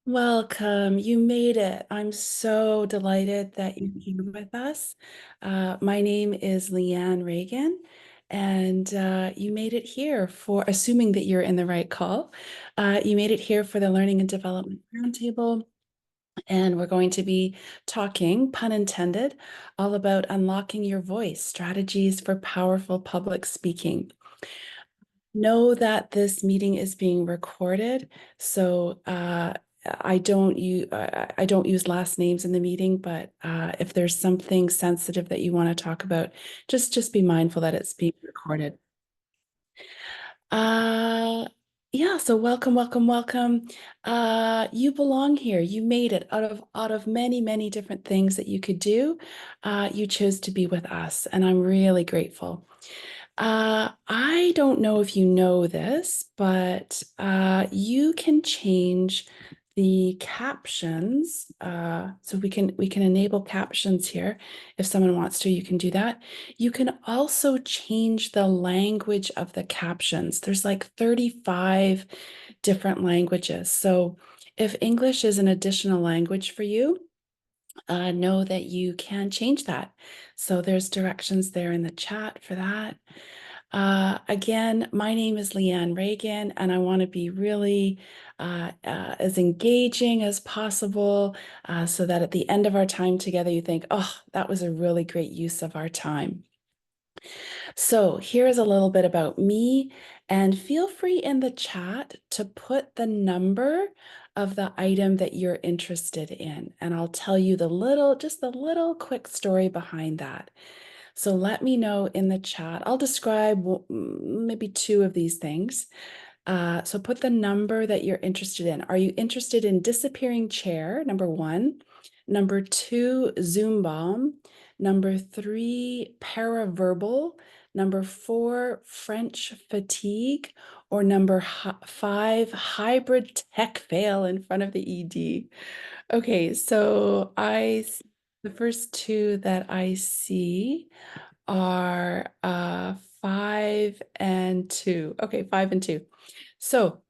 Welcome. You made it. I'm so delighted that you're here with us. My name is Leanne Reagan, and you made it here for, assuming that you're in the right call, you made it here for the Learning and Development Roundtable. And we're going to be talking, pun intended, all about unlocking your voice, strategies for powerful public speaking. Know that this meeting is being recorded, so I don't use last names in the meeting, but if there's something sensitive that you want to talk about, just be mindful that it's being recorded. Uh, yeah, so welcome, welcome, welcome. You belong here. You made it out of many, many different things that you could do. You chose to be with us, and I'm really grateful. I don't know if you know this, but you can change the captions. So we can enable captions here. If someone wants to, you can do that. You can also change the language of the captions. There's like 35 different languages. So if English is an additional language for you, know that you can change that. So there's directions there in the chat for that. Again, my name is Leanne Reagan, and I want to be really as engaging as possible so that at the end of our time together, you think, oh, that was a really great use of our time. So here's a little bit about me, and feel free in the chat to put the number of the item that you're interested in, and I'll tell you just the little quick story behind that. So let me know in the chat. I'll describe maybe two of these things. So put the number that you're interested in. Are you interested in disappearing chair, number one? Number two, Zoom bomb. Number three, paraverbal. Number four, French fatigue. Or number five, hybrid tech fail in front of the ED. Okay, so the first two that I see are 5 and 2. Okay, 5 and 2. So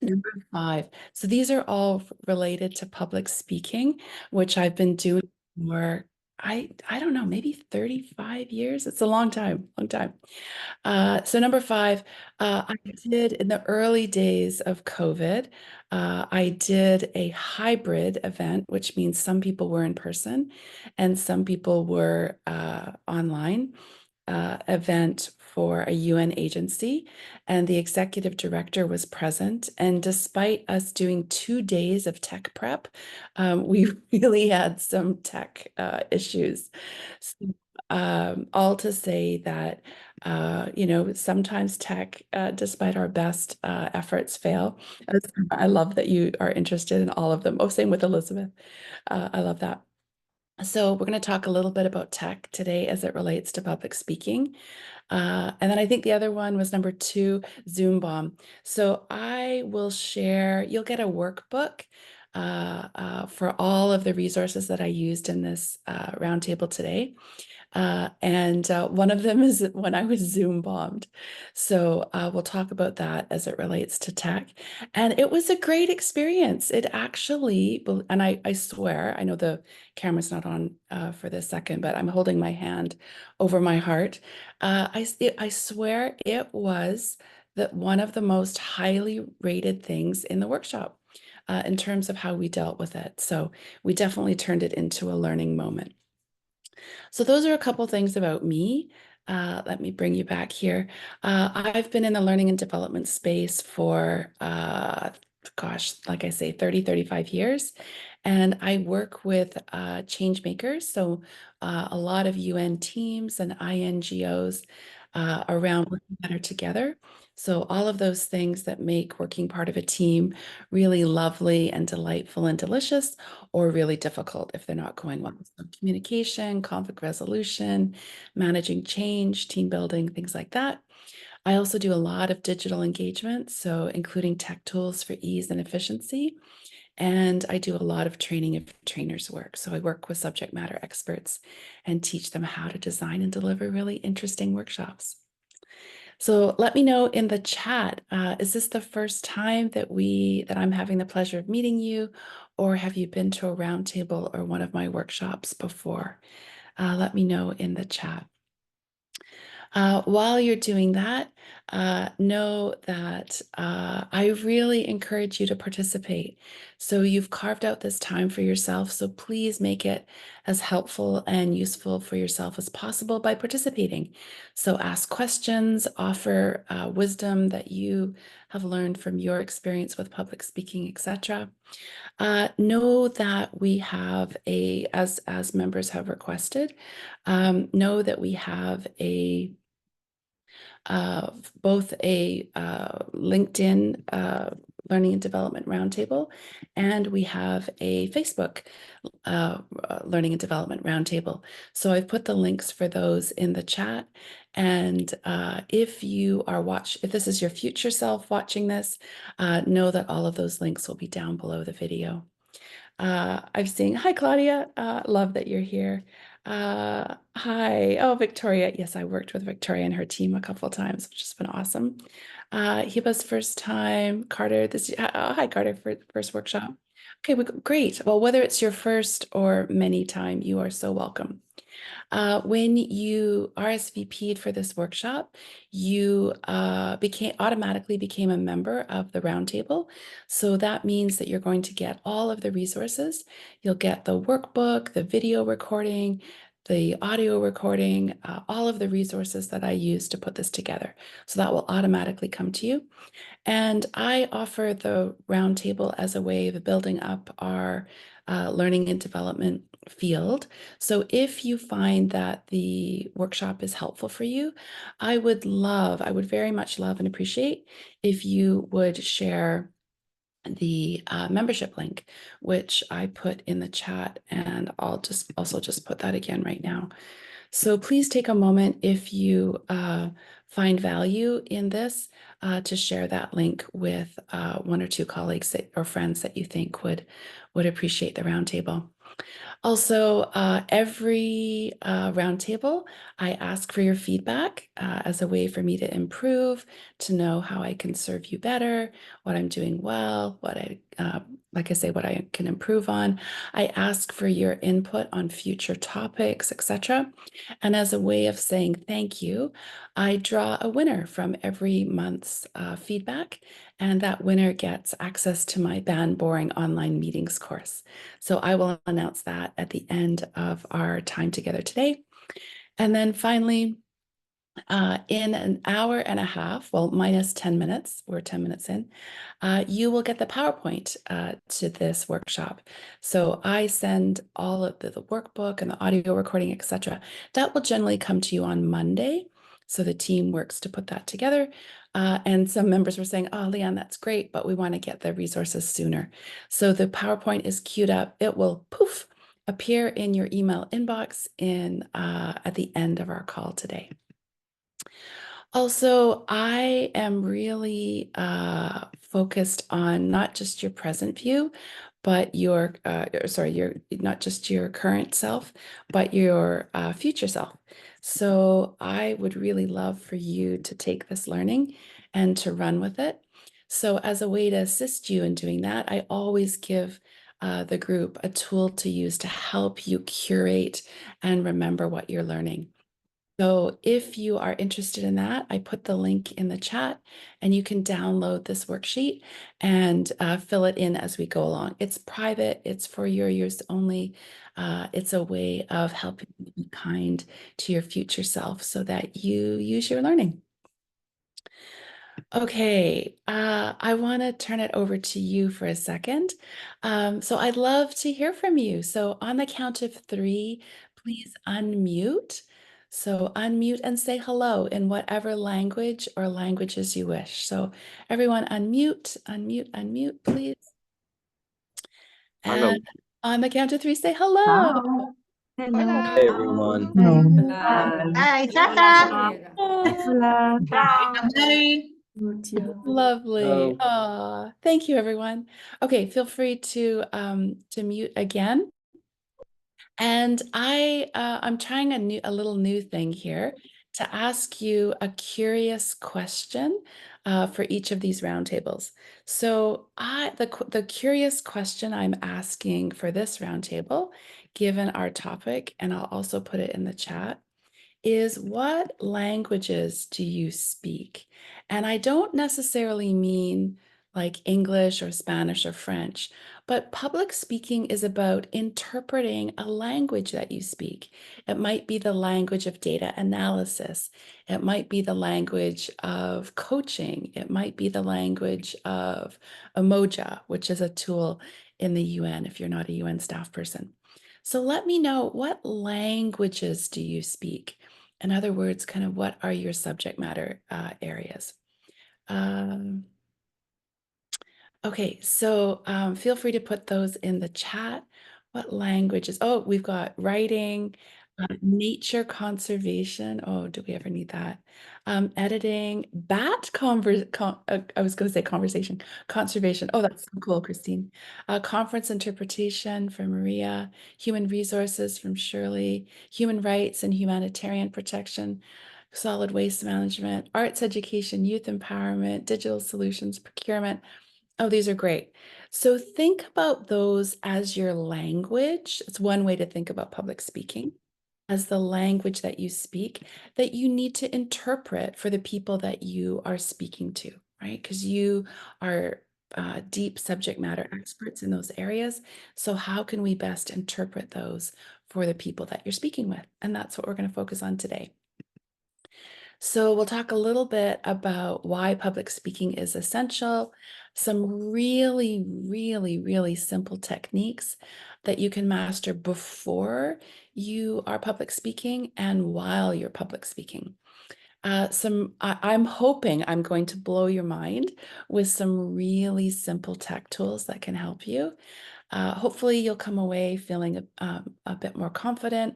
number five. So these are all related to public speaking, which I've been doing for I don't know, maybe 35 years. It's a long time, long time. So number five, I did in the early days of COVID, I did a hybrid event, which means some people were in person and some people were online event for a UN agency, and the executive director was present. And despite us doing 2 days of tech prep, we really had some tech issues. So, all to say that, sometimes tech, despite our best efforts, fail. I love that you are interested in all of them. Oh, same with Elizabeth. I love that. So we're going to talk a little bit about tech today as it relates to public speaking. And then I think the other one was number two, Zoom bomb. So I will share, you'll get a workbook for all of the resources that I used in this roundtable today. And one of them is when I was Zoom bombed. So we'll talk about that as it relates to tech. And it was a great experience. It actually, and I swear, I know the camera's not on for this second, but I'm holding my hand over my heart. I swear it was one of the most highly rated things in the workshop in terms of how we dealt with it. So we definitely turned it into a learning moment. So those are a couple things about me. Let me bring you back here. I've been in the learning and development space for, gosh, like I say, 35 years. And I work with change makers. So a lot of UN teams and INGOs around working better together. So all of those things that make working part of a team really lovely and delightful and delicious, or really difficult if they're not going well. So communication, conflict resolution, managing change, team building, things like that. I also do a lot of digital engagement, so including tech tools for ease and efficiency. And I do a lot of training of trainers' work. So I work with subject matter experts and teach them how to design and deliver really interesting workshops. So let me know in the chat, is this the first time that I'm having the pleasure of meeting you, or have you been to a roundtable or one of my workshops before? Let me know in the chat. While you're doing that, know that I really encourage you to participate. So you've carved out this time for yourself, so please make it as helpful and useful for yourself as possible by participating. So ask questions, offer wisdom that you have learned from your experience with public speaking, etc. Know that we have as members have requested, know that we have both a LinkedIn Learning and Development Roundtable, and we have a Facebook Learning and Development Roundtable. So I've put the links for those in the chat. And if this is your future self watching this, know that all of those links will be down below the video. I've seen, hi, Claudia. Love that you're here. Hi. Oh, Victoria. Yes, I worked with Victoria and her team a couple of times, which has been awesome. Hiba's first time. Carter, hi, Carter, for first workshop. Okay, great. Well, whether it's your first or many time, you are so welcome. When you RSVP'd for this workshop, you automatically became a member of the roundtable. So that means that you're going to get all of the resources. You'll get the workbook, the video recording, the audio recording, all of the resources that I use to put this together. So that will automatically come to you. And I offer the roundtable as a way of building up our learning and development field. So if you find that the workshop is helpful for you, I would very much love and appreciate if you would share the membership link, which I put in the chat, and I'll just put that again right now. So please take a moment if you find value in this to share that link with one or two colleagues or friends that you think would appreciate the roundtable. Also, every roundtable, I ask for your feedback as a way for me to improve, to know how I can serve you better, what I'm doing well, like I say, what I can improve on. I ask for your input on future topics, etc. And as a way of saying thank you, I draw a winner from every month's feedback, and that winner gets access to my Ban Boring online meetings course. So I will announce that at the end of our time together today. And then finally, in an hour and a half, well, minus 10 minutes, we're 10 minutes in, you will get the PowerPoint to this workshop. So I send all of the workbook and the audio recording, etc. That will generally come to you on Monday. So the team works to put that together. And some members were saying, oh, Leanne, that's great, but we want to get the resources sooner. So the PowerPoint is queued up. It will poof appear in your email inbox at the end of our call today. Also, I am really focused on not just your present view, but not just your current self, but your future self. So I would really love for you to take this learning and to run with it. So as a way to assist you in doing that, I always give the group a tool to use to help you curate and remember what you're learning. So if you are interested in that, I put the link in the chat, and you can download this worksheet and fill it in as we go along. It's private, it's for your use only. It's a way of helping you be kind to your future self so that you use your learning. Okay, I want to turn it over to you for a second. So I'd love to hear from you. So on the count of three, please unmute. So unmute and say hello in whatever language or languages you wish. So everyone unmute, unmute, unmute, please. Hello. And on the count of three, say hello. Hello. Hey everyone. Hi, Tata. Oh, Hi. lovely. Hello. Thank you, everyone. Okay, feel free to mute again. And I'm trying a little new thing here. to ask you a curious question for each of these roundtables. So the curious question I'm asking for this roundtable, given our topic, and I'll also put it in the chat, is what languages do you speak? And I don't necessarily mean like English or Spanish or French, but public speaking is about interpreting a language that you speak. It might be the language of data analysis. It might be the language of coaching. It might be the language of Emoja, which is a tool in the UN if you're not a UN staff person. So let me know, what languages do you speak? In other words, kind of what are your subject matter areas? Um, okay, so feel free to put those in the chat. What languages? Oh, we've got writing, nature conservation. Oh, do we ever need that? Editing, I was going to say conversation, conservation. Oh, that's so cool, Christine. Conference interpretation from Maria, human resources from Shirley, human rights and humanitarian protection, solid waste management, arts education, youth empowerment, digital solutions, procurement. Oh, these are great. So think about those as your language. It's one way to think about public speaking, as the language that you speak, that you need to interpret for the people that you are speaking to, right? Because you are deep subject matter experts in those areas. So how can we best interpret those for the people that you're speaking with? And that's what we're going to focus on today. So we'll talk a little bit about why public speaking is essential, some really, really, really simple techniques that you can master before you are public speaking and while you're public speaking. I'm hoping I'm going to blow your mind with some really simple tech tools that can help you. Hopefully you'll come away feeling a bit more confident,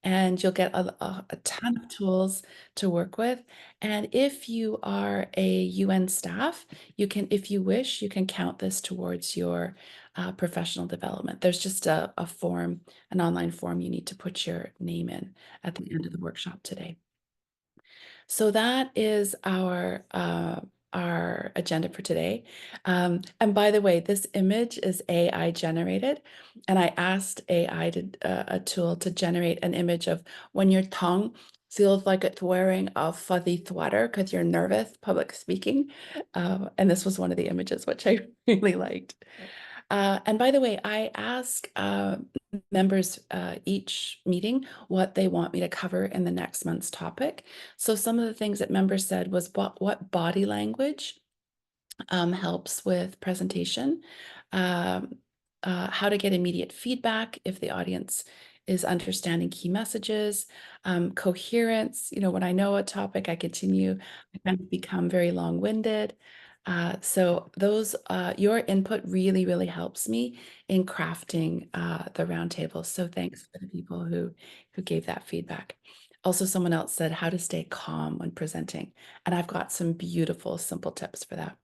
and you'll get a ton of tools to work with. And if you are a UN staff, you can, if you wish, you can count this towards your professional development. There's just a form, an online form you need to put your name in at the end of the workshop today. So that is our agenda for today. And by the way, this image is AI generated, and I asked AI a tool to generate an image of when your tongue feels like it's wearing a fuzzy sweater because you're nervous public speaking. And this was one of the images, which I really liked. And by the way, I ask members each meeting what they want me to cover in the next month's topic. So some of the things that members said was what body language helps with presentation, um, how to get immediate feedback if the audience is understanding key messages, coherence. You know, when I know a topic, I continue, I kind of become very long-winded. So those, your input really, really helps me in crafting the roundtable. So thanks for the people who gave that feedback. Also, someone else said how to stay calm when presenting, and I've got some beautiful, simple tips for that.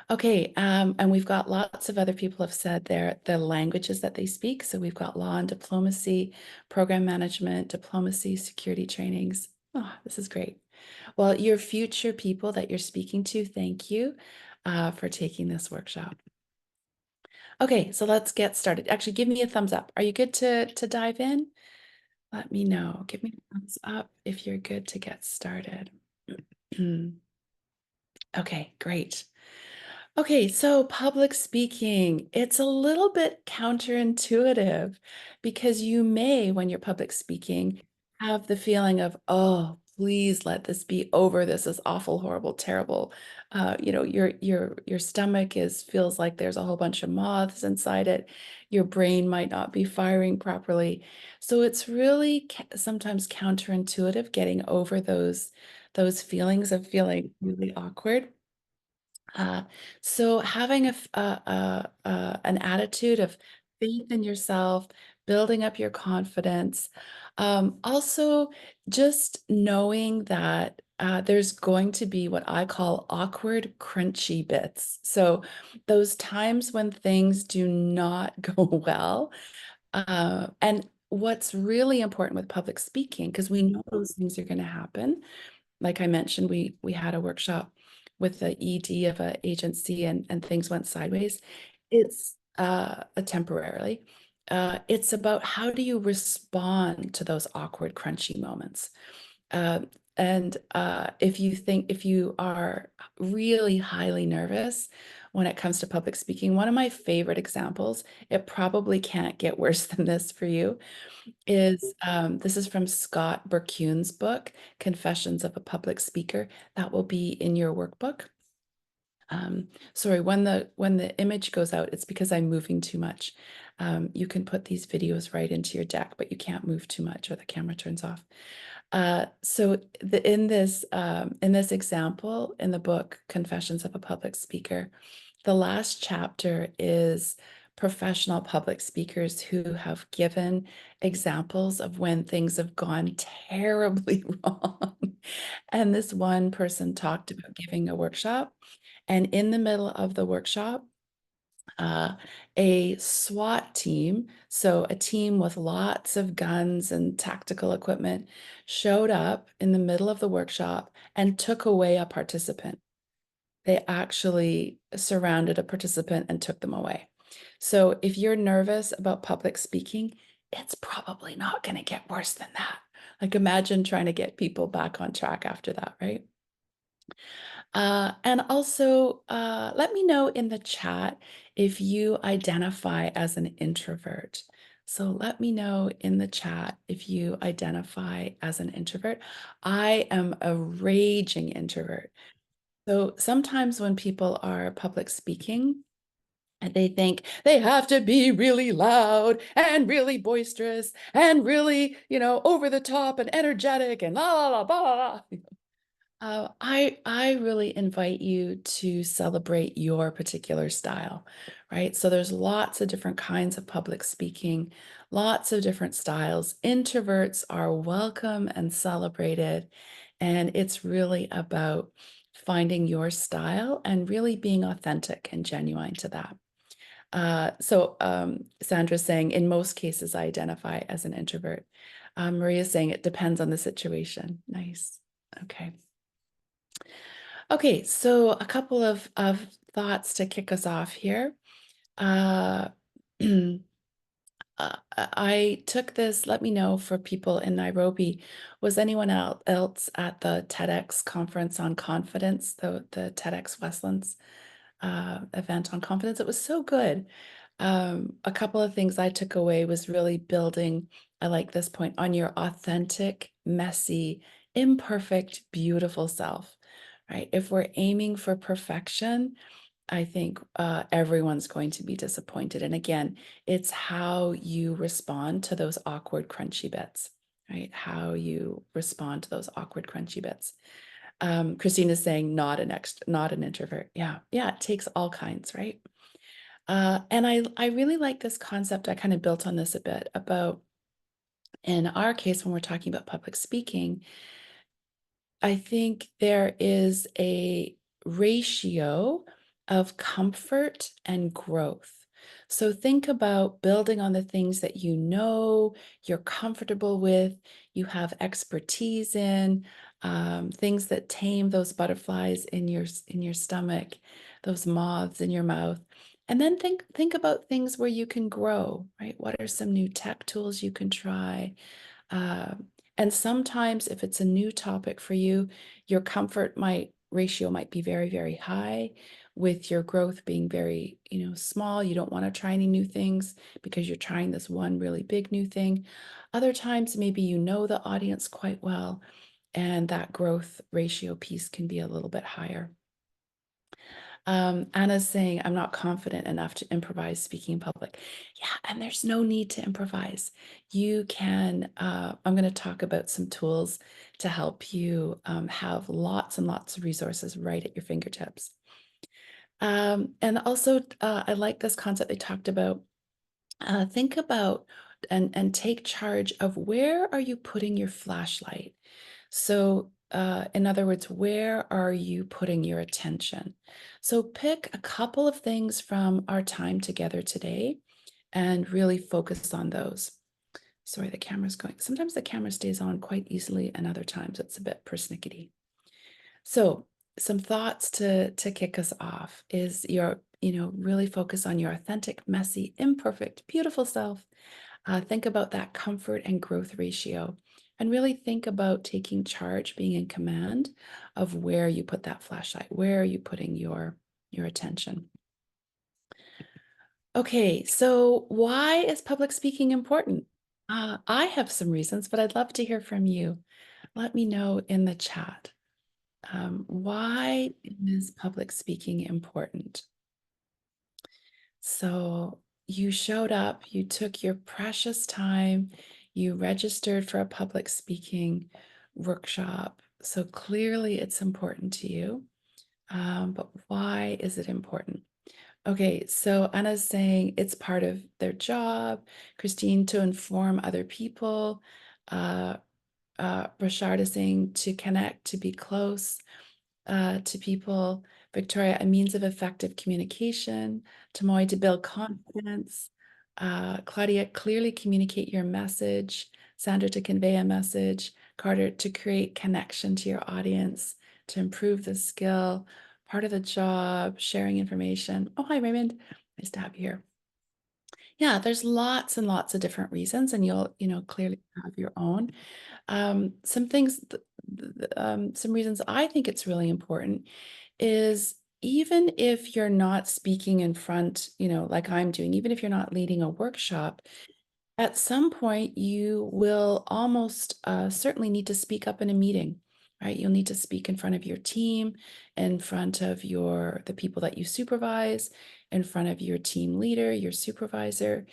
Okay, and we've got lots of other people have said the languages that they speak. So we've got law and diplomacy, program management, diplomacy, security trainings. Oh, this is great. Well, your future people that you're speaking to, thank you for taking this workshop. Okay, so let's get started. Actually, give me a thumbs up. Are you good to dive in? Let me know. Give me a thumbs up if you're good to get started. Okay, great. Okay, so public speaking, it's a little bit counterintuitive because you may, when you're public speaking, have the feeling of, oh, please let this be over. This is awful, horrible, terrible. You know, your stomach feels like there's a whole bunch of moths inside it. Your brain might not be firing properly. So it's really sometimes counterintuitive getting over those feelings of feeling really awkward. Uh, so having an attitude of faith in yourself, building up your confidence, also just knowing that there's going to be what I call awkward, crunchy bits. So those times when things do not go well, and what's really important with public speaking, because we know those things are going to happen. Like I mentioned, we had a workshop with the ED of an agency and things went sideways. It's a temporarily. It's about how do you respond to those awkward, crunchy moments. Uh, and if you are really highly nervous when it comes to public speaking, one of my favorite examples, it probably can't get worse than this for you, is this is from Scott Berkune's book, Confessions of a Public Speaker. That will be in your workbook. Sorry, when the image goes out, it's because I'm moving too much. You can put these videos right into your deck, but you can't move too much or the camera turns off. In this example in the book, Confessions of a Public Speaker, the last chapter is professional public speakers who have given examples of when things have gone terribly wrong. And this one person talked about giving a workshop, and in the middle of the workshop, uh, a SWAT team, so a team with lots of guns and tactical equipment, showed up in the middle of the workshop and took away a participant. They actually surrounded a participant and took them away. So if you're nervous about public speaking, it's probably not going to get worse than that. Like imagine trying to get people back on track after that, right? And also, let me know in the chat if you identify as an introvert. So let me know in the chat if you identify as an introvert. I am a raging introvert. So sometimes when people are public speaking, they think they have to be really loud and really boisterous and really, over the top and energetic and la la la blah, blah, blah. I really invite you to celebrate your particular style, right? So there's lots of different kinds of public speaking, lots of different styles. Introverts are welcome and celebrated, and it's really about finding your style and really being authentic and genuine to that. Sandra's saying, in most cases, I identify as an introvert. Maria's saying it depends on the situation. Nice. Okay. Okay, so a couple of thoughts to kick us off here. Uh, I took this, let me know for people in Nairobi. Was anyone else at the TEDx conference on confidence, the TEDx Westlands event on confidence? It was so good. A couple of things I took away was really building, I like this point, on your authentic, messy, imperfect, beautiful self, right? If we're aiming for perfection, I think everyone's going to be disappointed. And again, it's how you respond to those awkward, crunchy bits, right? How you respond to those awkward, crunchy bits. Christine is saying not an introvert. Yeah, it takes all kinds, right? And I really like this concept. I kind of built on this a bit about, in our case, when we're talking about public speaking, I think there is a ratio of comfort and growth. So think about building on the things that you're comfortable with, you have expertise in, things that tame those butterflies in your stomach, those moths in your mouth. And then think about things where you can grow, right? What are some new tech tools you can try? Uh, and sometimes if it's a new topic for you, your ratio might be very, very high, with your growth being very, small. You don't want to try any new things because you're trying this one really big new thing. Other times, maybe you know the audience quite well, and that growth ratio piece can be a little bit higher. Anna's saying, I'm not confident enough to improvise speaking in public. Yeah, and there's no need to improvise. You can, I'm going to talk about some tools to help you have lots and lots of resources right at your fingertips. And also, I like this concept they talked about. Think about and take charge of, where are you putting your flashlight? So, in other words, where are you putting your attention? So pick a couple of things from our time together today and really focus on those. Sorry, the camera's going. Sometimes the camera stays on quite easily, and other times it's a bit persnickety. So some thoughts to kick us off is really focus on your authentic, messy, imperfect, beautiful self. Think about that comfort and growth ratio, and really think about taking charge, being in command of where you put that flashlight, where are you putting your attention. Okay, so why is public speaking important? I have some reasons, but I'd love to hear from you. Let me know in the chat. Why is public speaking important? So you showed up, you took your precious time, you registered for a public speaking workshop. So clearly it's important to you. But why is it important? Okay, so Anna's saying it's part of their job. Christine, to inform other people. Uh, Rashard is saying to connect, to be close to people. Victoria, a means of effective communication. Tamoy, to build confidence. Claudia, clearly communicate your message. Sandra, to convey a message. Carter, to create connection to your audience, to improve the skill. Part of the job, sharing information. Oh, hi, Raymond. Nice to have you here. Yeah, there's lots and lots of different reasons, and you'll, clearly have your own. Some things, some reasons I think it's really important is even if you're not speaking in front, like I'm doing, even if you're not leading a workshop, at some point, you will almost certainly need to speak up in a meeting, right? You'll need to speak in front of your team, in front of the people that you supervise, in front of your team leader, your supervisor.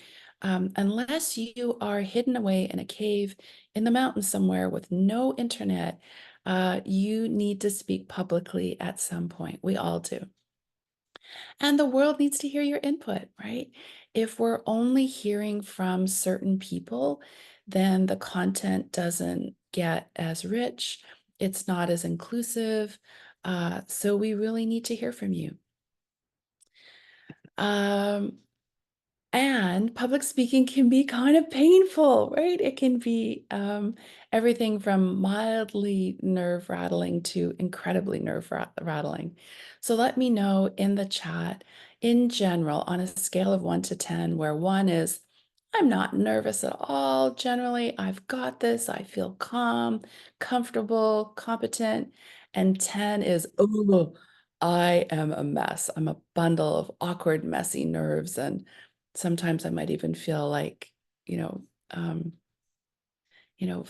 Unless you are hidden away in a cave in the mountains somewhere with no internet, you need to speak publicly at some point. We all do. And the world needs to hear your input, right? If we're only hearing from certain people, then the content doesn't get as rich, it's not as inclusive. So we really need to hear from you. Um, and public speaking can be kind of painful, right? It can be everything from mildly nerve rattling to incredibly nerve rattling. So let me know in the chat, in general, on a scale of 1 to 10, where 1 is, I'm not nervous at all. Generally, I've got this. I feel calm, comfortable, competent. And 10 is, oh, I am a mess. I'm a bundle of awkward, messy nerves, and sometimes I might even feel like, you know, um,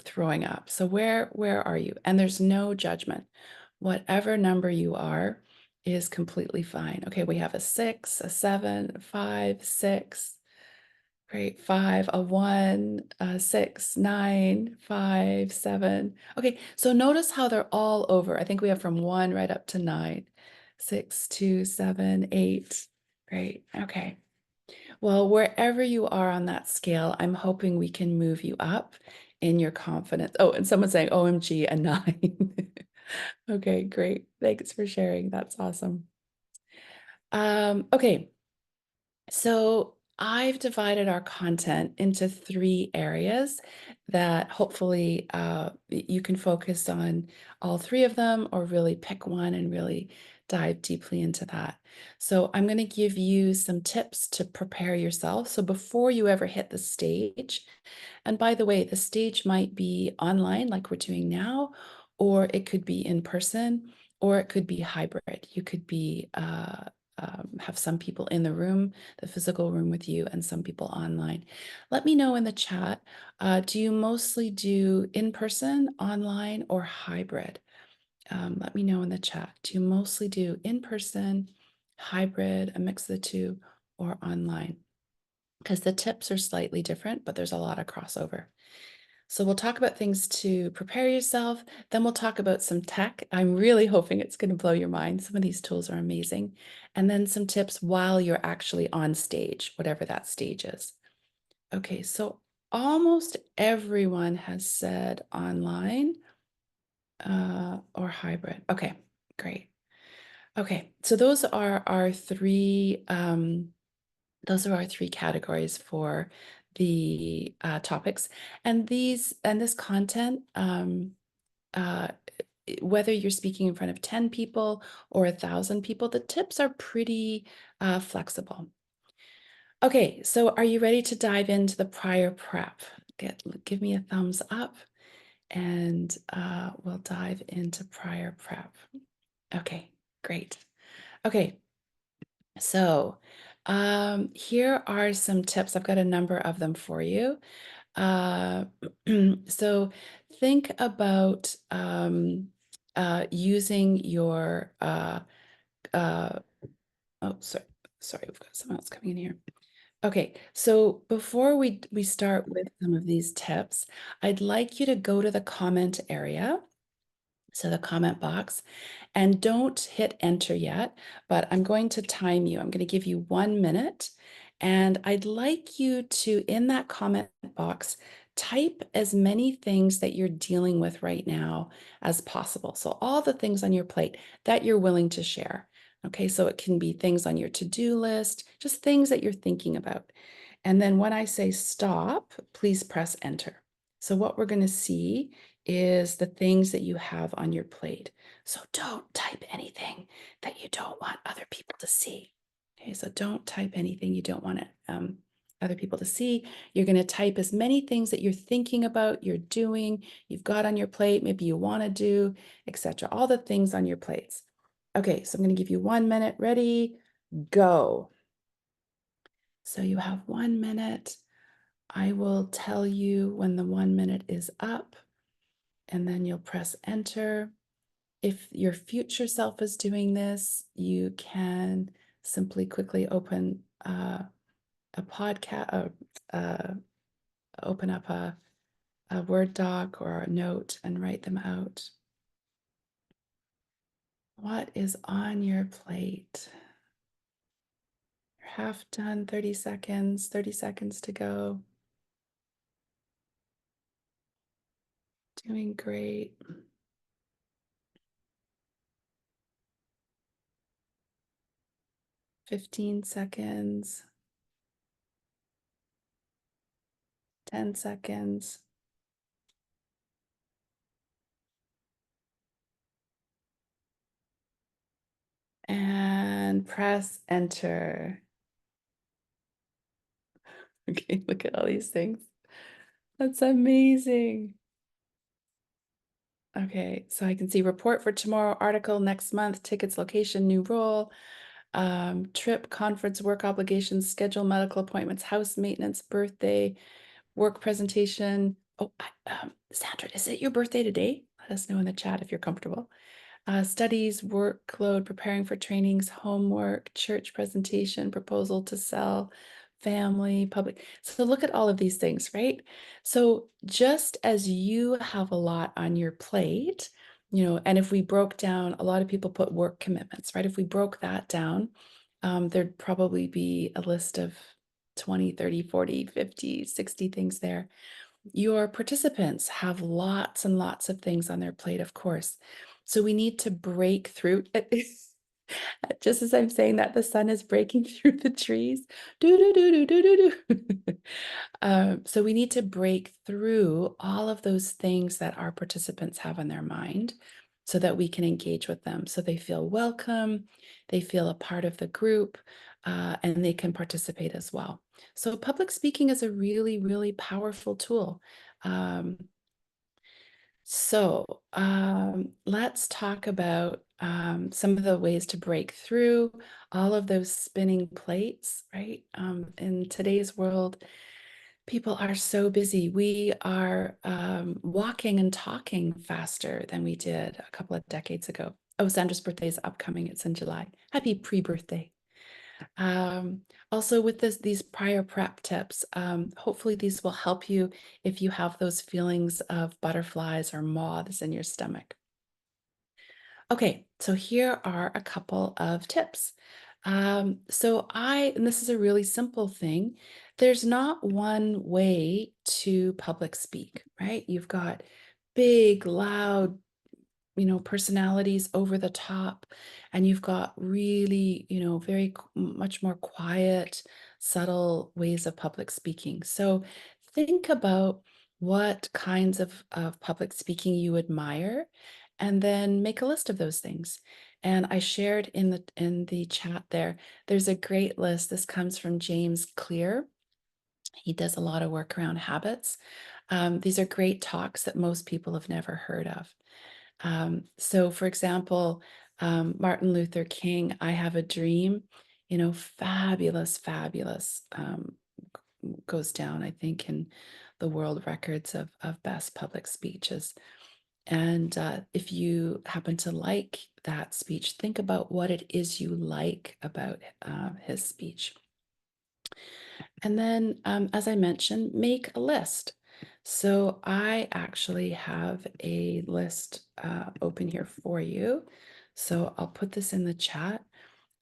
throwing up. So where are you? And there's no judgment. Whatever number you are is completely fine. Okay, we have a 6, a 7, a 5, 6. Great. 5, a 1, a 6, 9, 5, 7. Okay, so notice how they're all over. I think we have from 1 right up to 9. 6, 2, 7, 8. Great. Okay. Well, wherever you are on that scale, I'm hoping we can move you up in your confidence. Oh, and someone's saying OMG, a 9. Okay, great. Thanks for sharing. That's awesome. Okay. So I've divided our content into 3 areas that hopefully you can focus on all 3 of them, or really pick one and really dive deeply into that. So I'm going to give you some tips to prepare yourself. So before you ever hit the stage, and by the way, the stage might be online like we're doing now, or it could be in person, or it could be hybrid. You could be have some people in the room, the physical room with you, and some people online. Let me know in the chat, do you mostly do in person, online, or hybrid? Let me know in the chat. Do you mostly do in person, hybrid, a mix of the two, or online? Because the tips are slightly different, but there's a lot of crossover. So we'll talk about things to prepare yourself. Then we'll talk about some tech. I'm really hoping it's going to blow your mind. Some of these tools are amazing. And then some tips while you're actually on stage, whatever that stage is. Okay, so almost everyone has said online or hybrid. Okay, great. Okay, so those are our 3 categories for the topics, and this content, whether you're speaking in front of 10 people or 1,000 people, the tips are pretty flexible. Okay, so are you ready to dive into the prior prep? Give me a thumbs up and we'll dive into prior prep. Okay, great. Okay, so here are some tips. I've got a number of them for you. So think about using your oh, sorry, we've got someone else coming in here. Okay, so before we start with some of these tips, I'd like you to go to the comment area, so the comment box, and don't hit enter yet, but I'm going to time you. I'm going to give you 1 minute, and I'd like you to, in that comment box, type as many things that you're dealing with right now as possible. So all the things on your plate that you're willing to share. Okay, so it can be things on your to-do list, just things that you're thinking about. And then when I say stop, please press enter. So what we're going to see is the things that you have on your plate. So don't type anything that you don't want other people to see. Okay, so don't type anything you don't want other people to see. You're going to type as many things that you're thinking about, you're doing, you've got on your plate, maybe you want to do, etc. All the things on your plates. Okay, so I'm going to give you 1 minute. Ready, go. So you have 1 minute. I will tell you when the 1 minute is up, and then you'll press enter. If your future self is doing this, you can simply quickly open a podcast, open up a Word doc or a note and write them out. What is on your plate? You're half done, 30 seconds to go. Doing great. 15 seconds. 10 seconds. And press enter. Okay, look at all these things. That's amazing. Okay, so I can see report for tomorrow, article next month, tickets, location, new role, trip, conference, work obligations, schedule, medical appointments, house maintenance, birthday, work presentation. Oh, Sandra, is it your birthday today? Let us know in the chat if you're comfortable. Studies, workload, preparing for trainings, homework, church presentation, proposal to sell, family, public. So look at all of these things, right? So just as you have a lot on your plate, and if we broke down, a lot of people put work commitments, right? If we broke that down, there'd probably be a list of 20, 30, 40, 50, 60 things there. Your participants have lots and lots of things on their plate, of course. So we need to break through. Just as I'm saying that, the sun is breaking through the trees. Do, do, do, do, do, do, do. So we need to break through all of those things that our participants have on their mind so that we can engage with them. So they feel welcome, they feel a part of the group, and they can participate as well. So public speaking is a really, really powerful tool. Let's talk about some of the ways to break through all of those spinning plates, right? In today's world, people are so busy. We are walking and talking faster than we did a couple of decades ago. Oh, Sandra's birthday is upcoming. It's in July. Happy pre-birthday. Also with these prior prep tips, hopefully these will help you if you have those feelings of butterflies or moths in your stomach. Okay, so here are a couple of tips. And this is a really simple thing. There's not one way to public speak, right? You've got big, loud, personalities over the top, and you've got really, very much more quiet, subtle ways of public speaking. So think about what kinds of public speaking you admire, and then make a list of those things. And I shared in the chat there, there's a great list. This comes from James Clear. He does a lot of work around habits. These are great talks that most people have never heard of. So, for example, Martin Luther King, I Have a Dream, fabulous, fabulous, goes down, I think, in the world records of best public speeches. And if you happen to like that speech, think about what it is you like about his speech. And then, as I mentioned, make a list. So I actually have a list open here for you. So I'll put this in the chat.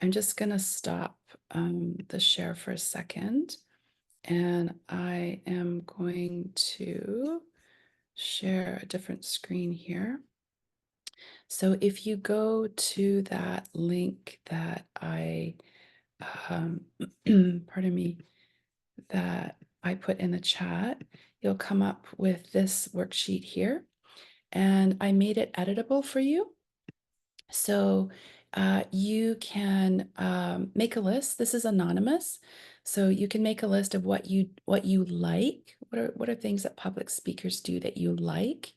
I'm just going to stop the share for a second. And I am going to share a different screen here. So if you go to that link that pardon me, that I put in the chat, you'll come up with this worksheet here, and I made it editable for you. So you can make a list. This is anonymous, so you can make a list of what you like. What are things that public speakers do that you like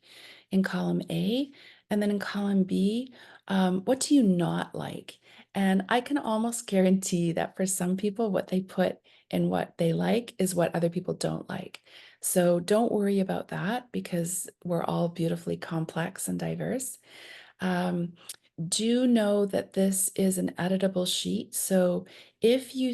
in column A, and then in column B, what do you not like? And I can almost guarantee that for some people, what they put in what they like is what other people don't like. So don't worry about that, because we're all beautifully complex and diverse. Um, do know that this is an editable sheet. So if you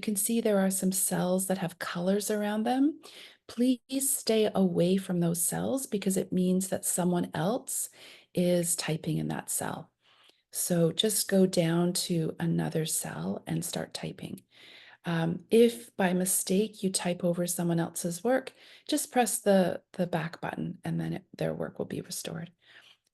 can see there are some cells that have colors around them. Please stay away from those cells, because it means that someone else is typing in that cell. So just go down to another cell and start typing. If by mistake you type over someone else's work, just press the back button, and then their work will be restored.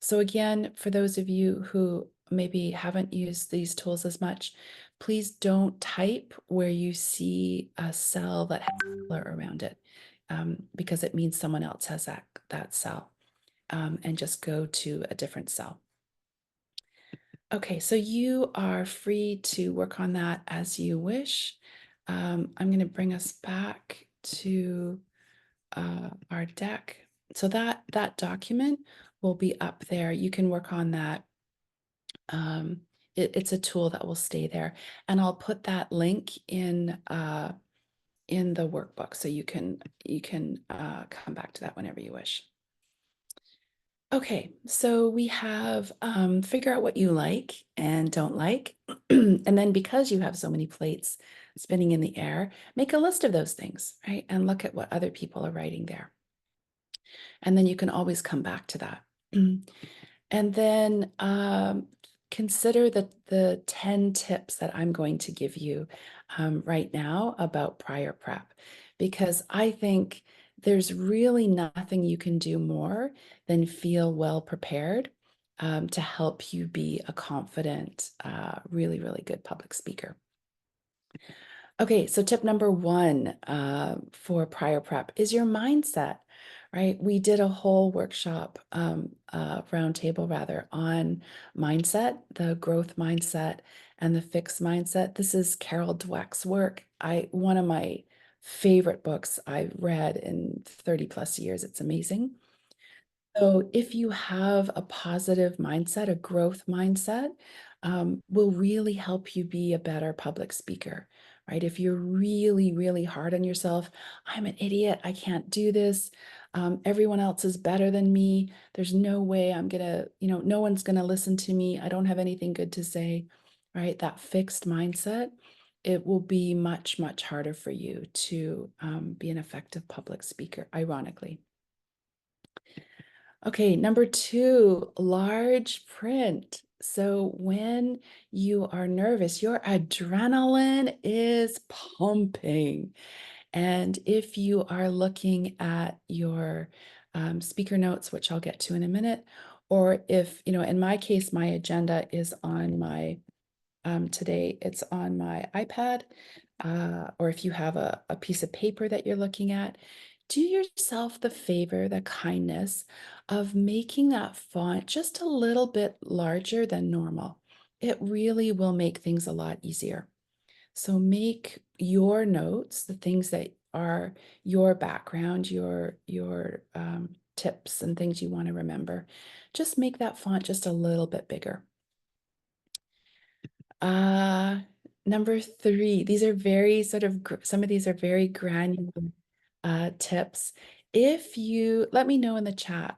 So again, for those of you who maybe haven't used these tools as much, please don't type where you see a cell that has color around it, because it means someone else has that cell, and just go to a different cell. Okay, so you are free to work on that as you wish. I'm going to bring us back to our deck. So that document will be up there. You can work on that. It's a tool that will stay there, and I'll put that link in the workbook, so you can come back to that whenever you wish. Okay, so we have figure out what you like and don't like. And then, because you have so many plates spinning in the air, make a list of those things, right? And look at what other people are writing there. And then you can always come back to that. And then consider the 10 tips that I'm going to give you right now about prior prep, because I think there's really nothing you can do more than feel well prepared to help you be a confident, really, really good public speaker. Okay, so tip number one for prior prep is your mindset, right? We did a whole workshop, roundtable rather, on mindset, the growth mindset and the fixed mindset. This is Carol Dweck's work. One of my favorite books I've read in 30 plus years. It's amazing. So if you have a positive mindset, a growth mindset, will really help you be a better public speaker, right? If you're really, really hard on yourself, I'm an idiot, I can't do this, everyone else is better than me, there's no way I'm gonna, no one's gonna listen to me, I don't have anything good to say, right? That fixed mindset, it will be much, much harder for you to be an effective public speaker, ironically. Okay, number two, large print. So when you are nervous, your adrenaline is pumping. And if you are looking at your speaker notes, which I'll get to in a minute, or if, in my case, my agenda is on my, today it's on my iPad, or if you have a piece of paper that you're looking at, do yourself the favor, the kindness of making that font just a little bit larger than normal. It really will make things a lot easier. So make your notes, the things that are your background, your tips and things you want to remember, just make that font just a little bit bigger. Number 3, these are very sort of, some of these are very granular tips. If you, let me know in the chat,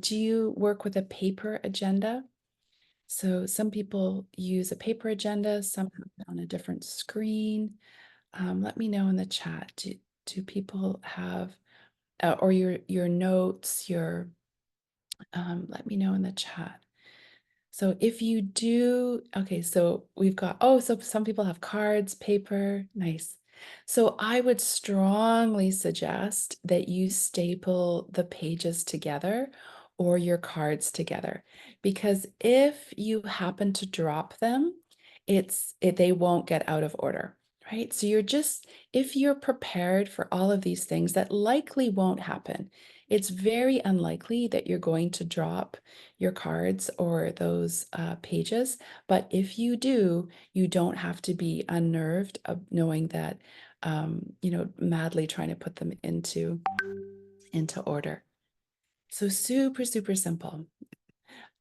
do you work with a paper agenda? So some people use a paper agenda, some have it on a different screen. Let me know in the chat. Do people have, or your notes, let me know in the chat. So if you do, okay, so we've got, oh, so some people have cards, paper, nice. So I would strongly suggest that you staple the pages together or your cards together, because if you happen to drop them, they won't get out of order, right? So if you're prepared for all of these things, that likely won't happen. It's very unlikely that you're going to drop your cards or those pages. But if you do, you don't have to be unnerved of knowing that, madly trying to put them into order. So super, super simple.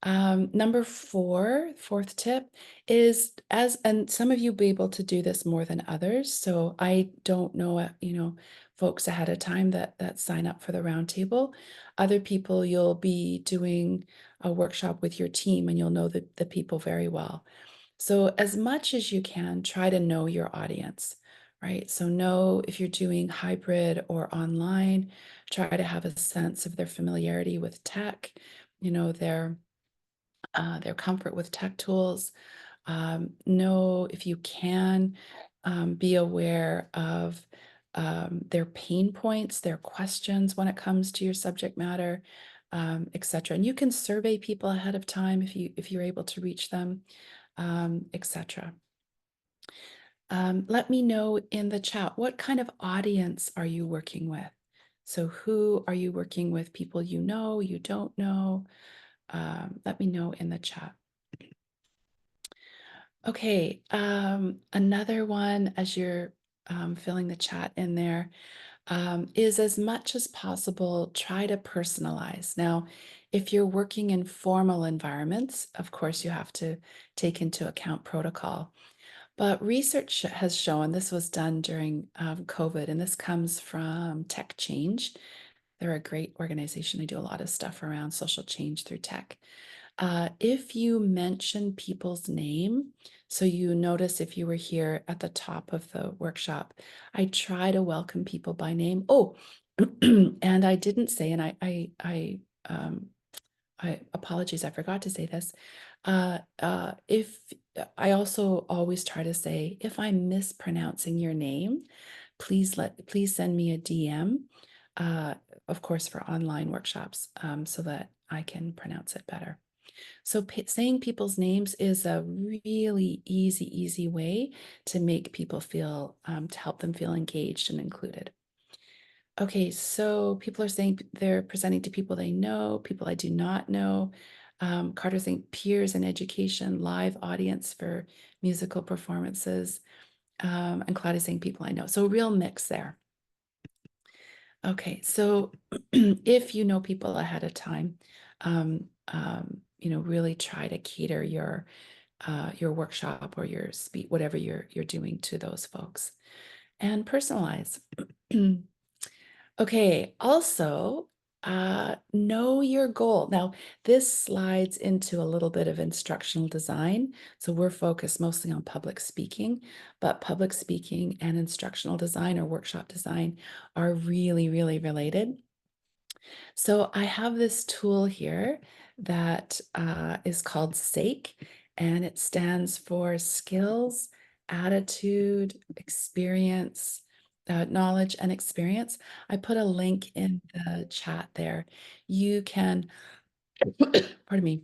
Number 4, fourth tip is, and some of you be able to do this more than others. So I don't know, folks ahead of time that sign up for the roundtable. Other people, you'll be doing a workshop with your team and you'll know the people very well. So as much as you can, try to know your audience, right? So know if you're doing hybrid or online, try to have a sense of their familiarity with tech, their comfort with tech tools. Know if you can, be aware of their pain points, their questions when it comes to your subject matter, etc. And you can survey people ahead of time if you're able to reach them, etc. Let me know in the chat, what kind of audience are you working with? So who are you working with? People you know, you don't know? Let me know in the chat. Okay, another one as you're filling the chat in there, is, as much as possible, try to personalize. Now, if you're working in formal environments, of course, you have to take into account protocol. But research has shown, this was done during COVID, and this comes from Tech Change. They're a great organization. They do a lot of stuff around social change through tech. If you mention people's name, so you notice if you were here at the top of the workshop, I try to welcome people by name. Oh, and I didn't say, and I apologize, I forgot to say this. If I also always try to say, if I'm mispronouncing your name, please send me a DM, uh, of course, for online workshops, so that I can pronounce it better. So saying people's names is a really easy way to make people feel, to help them feel engaged and included. Okay, so people are saying they're presenting to people they know, people I do not know. Carter's saying peers in education, live audience for musical performances. And Claudia's saying people I know. So a real mix there. Okay, so if you know people ahead of time, really try to cater your workshop or your speech, whatever you're doing, to those folks, and personalize. Okay, also, know your goal. Now, this slides into a little bit of instructional design. So we're focused mostly on public speaking, but public speaking and instructional design or workshop design are really, really related. So I have this tool here that is called SAKE, and it stands for skills, attitude, experience, knowledge, and experience. I put a link in the chat there. You can pardon me,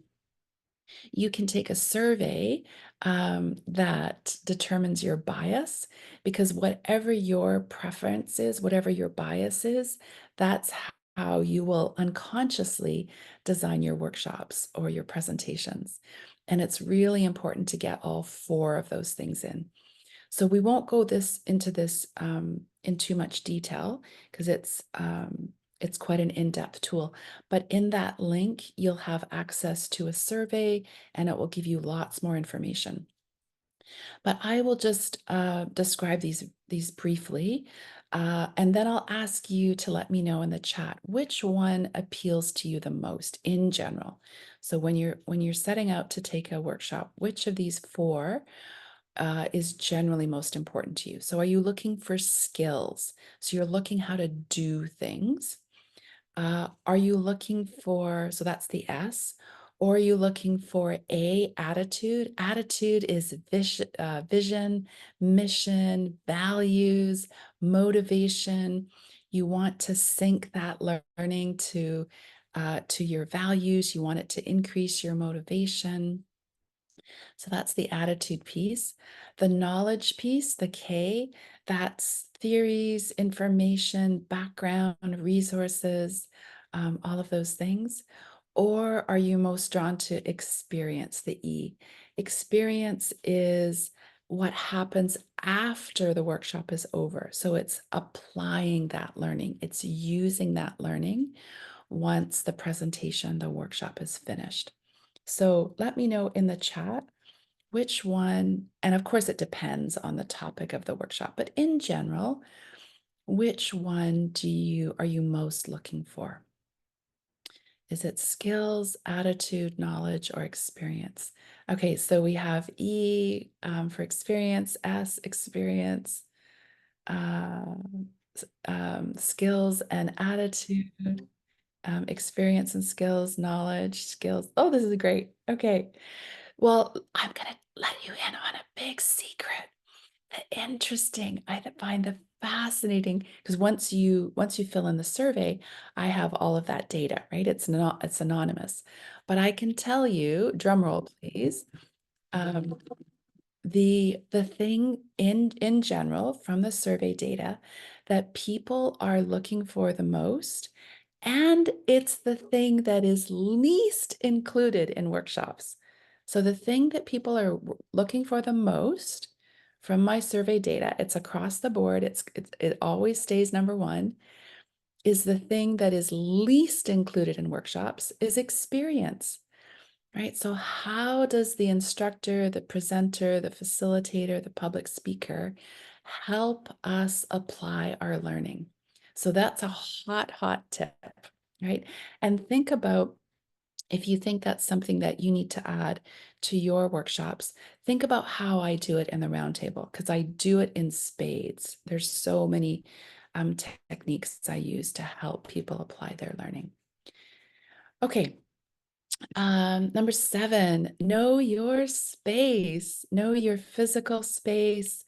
you can take a survey that determines your bias, because whatever your preference is, whatever your bias is, that's how you will unconsciously design your workshops or your presentations. And it's really important to get all four of those things in. So we won't go into this in too much detail, because it's quite an in-depth tool. But in that link, you'll have access to a survey, and it will give you lots more information. But I will just describe these briefly, and then I'll ask you to let me know in the chat which one appeals to you the most in general. So when you're setting out to take a workshop, which of these four is generally most important to you? So are you looking for skills? So you're looking how to do things. Are you looking for, so that's the S, or are you looking for A, attitude? Attitude is vision, mission, values, motivation. You want to sync that learning to your values. You want it to increase your motivation. So that's the attitude piece. The knowledge piece, the K, that's theories, information, background, resources, all of those things. Or are you most drawn to experience, the E? Experience is what happens after the workshop is over. So it's applying that learning, it's using that learning once the presentation, the workshop is finished. So let me know in the chat which one, and of course it depends on the topic of the workshop, but in general, which one are you most looking for? Is it skills, attitude, knowledge, or experience? Okay, so we have E for experience, S, experience, skills and attitude, experience and skills, knowledge, skills. Oh, this is great. Okay. Well, I'm going to let you in on a big secret. The interesting, find the fascinating, because once you fill in the survey, I have all of that data, right? It's anonymous. But I can tell you, drum roll, please. Um, the thing in general from the survey data that people are looking for the most, and it's the thing that is least included in workshops. So the thing that people are looking for the most from my survey data, it's across the board, it always stays number one, is the thing that is least included in workshops is experience. Right. So how does the instructor, the presenter, the facilitator, the public speaker help us apply our learning? So that's a hot, hot tip, right? And think about, if you think that's something that you need to add to your workshops, think about how I do it in the roundtable, because I do it in spades. There's so many techniques I use to help people apply their learning. Okay. Number 7, know your space, know your physical space.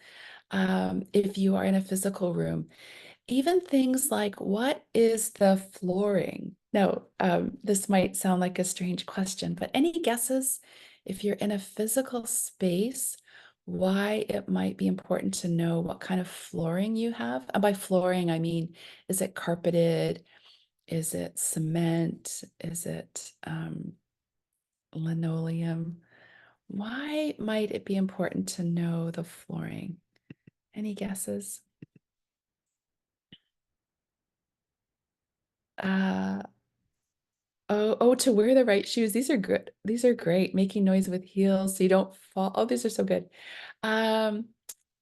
If you are in a physical room, even things like, what is the flooring? Now, this might sound like a strange question, but any guesses if you're in a physical space, why it might be important to know what kind of flooring you have? And by flooring, I mean, is it carpeted? Is it cement? Is it linoleum? Why might it be important to know the flooring? Any guesses? Uh, oh, to wear the right shoes. These are good. These are great. Making noise with heels so you don't fall. Oh, these are so good. Um,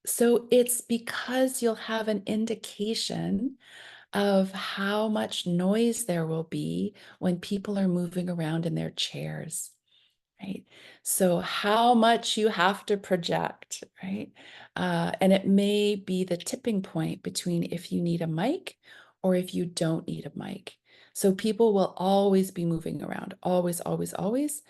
so it's because you'll have an indication of how much noise there will be when people are moving around in their chairs. Right. So how much you have to project, right? And it may be the tipping point between if you need a mic or if you don't need a mic. So people will always be moving around, always, always, always.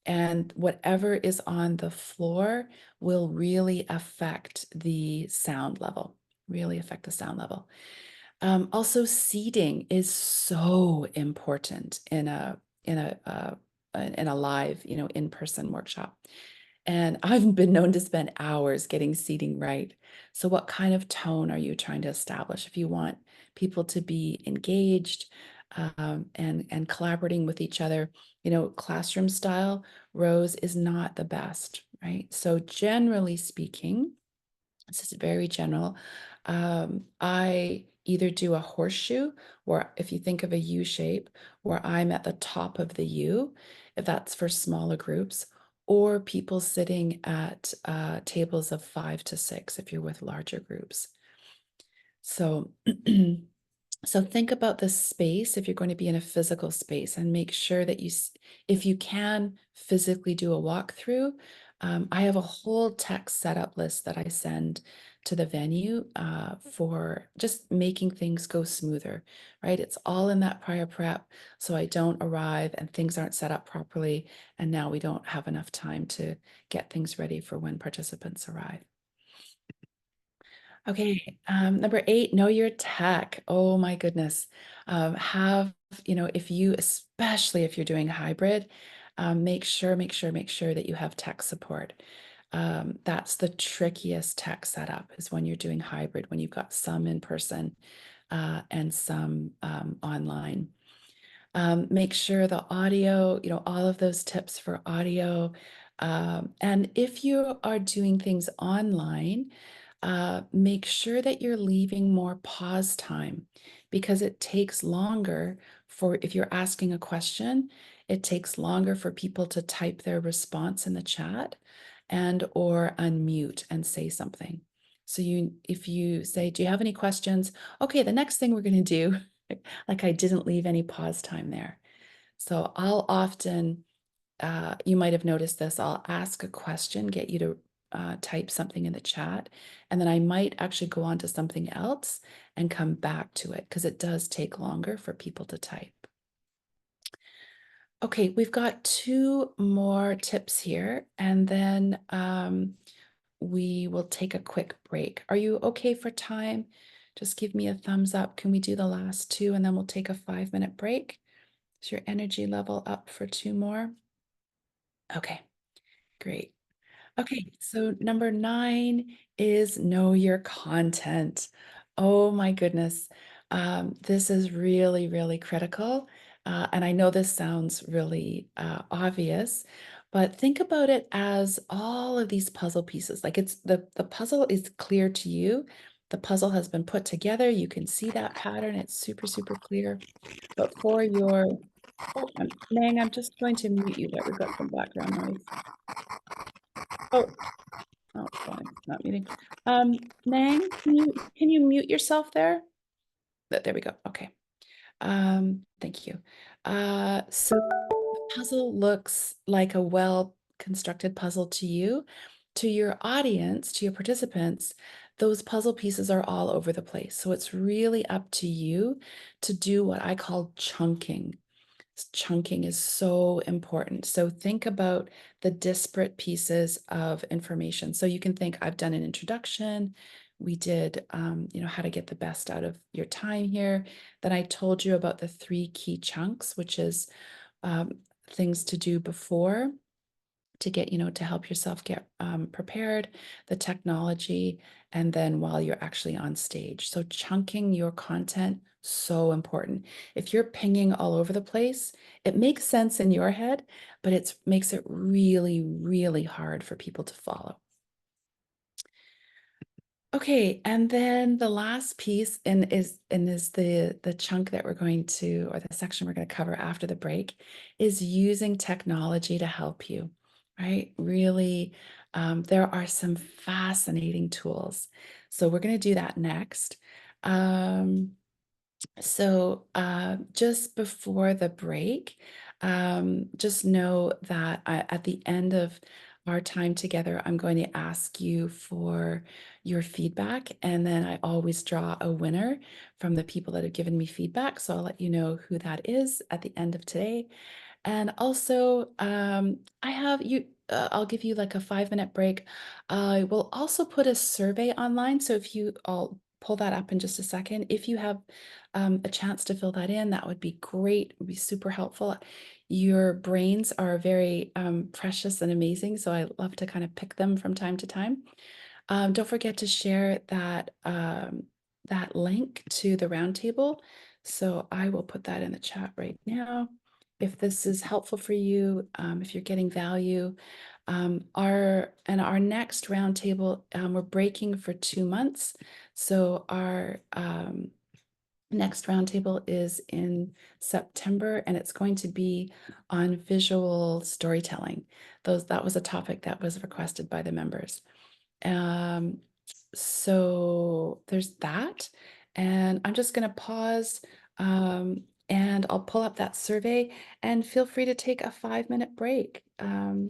And whatever is on the floor will really affect the sound level, really affect the sound level. Also, seating is so important in a in a live, in-person workshop. And I've been known to spend hours getting seating right. So what kind of tone are you trying to establish? If you want people to be engaged, and collaborating with each other, classroom style rows is not the best, right? So generally speaking, this is very general. I either do a horseshoe, or if you think of a U shape, where I'm at the top of the U, if that's for smaller groups, or people sitting at tables of 5 to 6 if you're with larger groups. So So think about the space if you're going to be in a physical space, and make sure that if you can physically do a walkthrough. I have a whole text setup list that I send to the venue for just making things go smoother, right? It's all in that prior prep, so I don't arrive and things aren't set up properly, and now we don't have enough time to get things ready for when participants arrive. Okay, number 8, know your tech. Oh my goodness. If you, especially if you're doing hybrid, make sure that you have tech support. That's the trickiest tech setup, is when you're doing hybrid, when you've got some in person and some online. Make sure the audio, all of those tips for audio. And if you are doing things online, make sure that you're leaving more pause time, because it takes longer if you're asking a question, it takes longer for people to type their response in the chat and or unmute and say something. So if you say, do you have any questions? Okay, the next thing we're going to do, like I didn't leave any pause time there. So I'll often, you might have noticed this, I'll ask a question, get you to type something in the chat, and then I might actually go on to something else and come back to it, because it does take longer for people to type. Okay, we've got 2 more tips here, and then we will take a quick break. Are you okay for time? Just give me a thumbs up. Can we do the last 2, and then we'll take a 5-minute break? Is your energy level up for 2 more? Okay, great. Okay, so number 9 is know your content. Oh my goodness. This is really, really critical. And I know this sounds really obvious, but think about it as all of these puzzle pieces. Like, it's the puzzle is clear to you. The puzzle has been put together. You can see that pattern. It's super, super clear. But for your, oh, Nang, I'm just going to mute you there. We've got some background noise. Oh, oh, sorry, not muting. Nang, can you mute yourself there? There we go. Okay. Thank you. So the puzzle looks like a well-constructed puzzle to you. To your audience, to your participants, those puzzle pieces are all over the place. So it's really up to you to do what I call chunking. Chunking is so important. So think about the disparate pieces of information. So you can think, I've done an introduction. We did, how to get the best out of your time here. Then I told you about the 3 key chunks, which is things to do before, to get, to help yourself get prepared, the technology, and then while you're actually on stage. So chunking your content, so important. If you're pinging all over the place, it makes sense in your head, but it makes it really, really hard for people to follow. Okay, and then the last piece is the chunk that we're going to, or the section we're going to cover after the break, is using technology to help you, right? Really, there are some fascinating tools. So we're going to do that next. Just before the break, just know that at the end of our time together, I'm going to ask you for your feedback, and then I always draw a winner from the people that have given me feedback. So I'll let you know who that is at the end of today. And also, I'll give you like a 5-minute break. I will also put a survey online. So if you all pull that up in just a second. If you have a chance to fill that in, that would be great. It would be super helpful. Your brains are very precious and amazing, so I love to kind of pick them from time to time. Don't forget to share that link to the roundtable. So I will put that in the chat right now. If this is helpful for you, if you're getting value, our next roundtable, we're breaking for 2 months. So our next roundtable is in September, and it's going to be on visual storytelling. That was a topic that was requested by the members. So there's that, and I'm just going to pause, and I'll pull up that survey, and feel free to take a 5-minute break,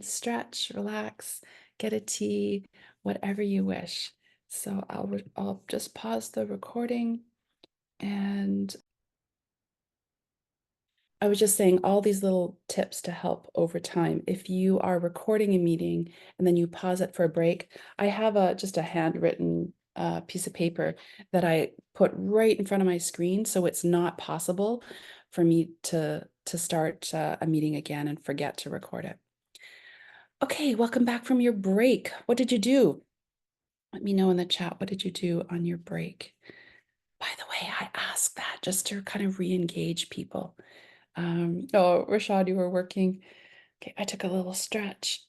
stretch, relax, get a tea, whatever you wish. So I'll just pause the recording. And I was just saying all these little tips to help over time. If you are recording a meeting and then you pause it for a break, I have just a handwritten piece of paper that I put right in front of my screen, so it's not possible for me to start a meeting again and forget to record it. Okay, welcome back from your break. What did you do? Let me know in the chat, what did you do on your break? By the way, I asked that just to kind of re-engage people. Oh, Rashad, you were working. Okay, I took a little stretch.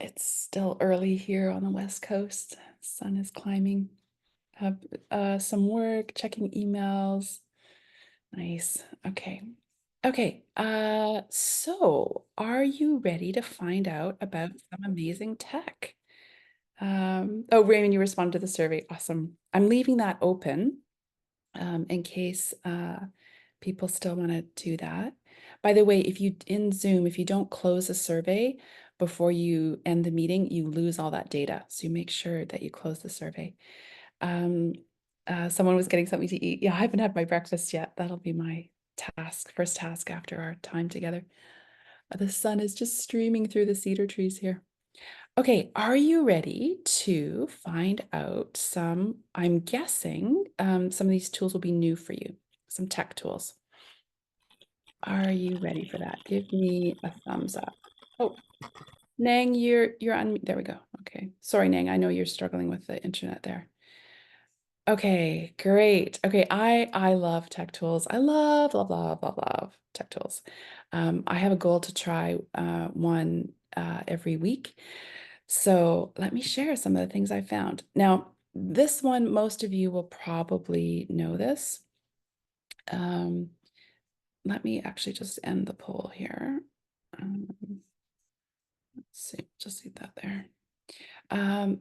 It's still early here on the West Coast. Sun is climbing. Have some work, checking emails. Nice. Okay. Okay. So are you ready to find out about some amazing tech? Oh, Raymond, you responded to the survey. Awesome. I'm leaving that open in case people still want to do that. By the way, if you in Zoom, if you don't close a survey before you end the meeting, you lose all that data. So you make sure that you close the survey. Someone was getting something to eat. Yeah, I haven't had my breakfast yet. That'll be my first task after our time together. The sun is just streaming through the cedar trees here. Okay, are you ready to find out some, I'm guessing some of these tools will be new for you, some tech tools. Are you ready for that? Give me a thumbs up. Oh, Nang, you're on, there we go. Okay, sorry, Nang, I know you're struggling with the internet there. Okay, great. Okay, I love tech tools. I love tech tools. I have a goal to try one every week. So let me share some of the things I found. Now, this one, most of you will probably know this. Let me actually just end the poll here. Let's see, just leave that there.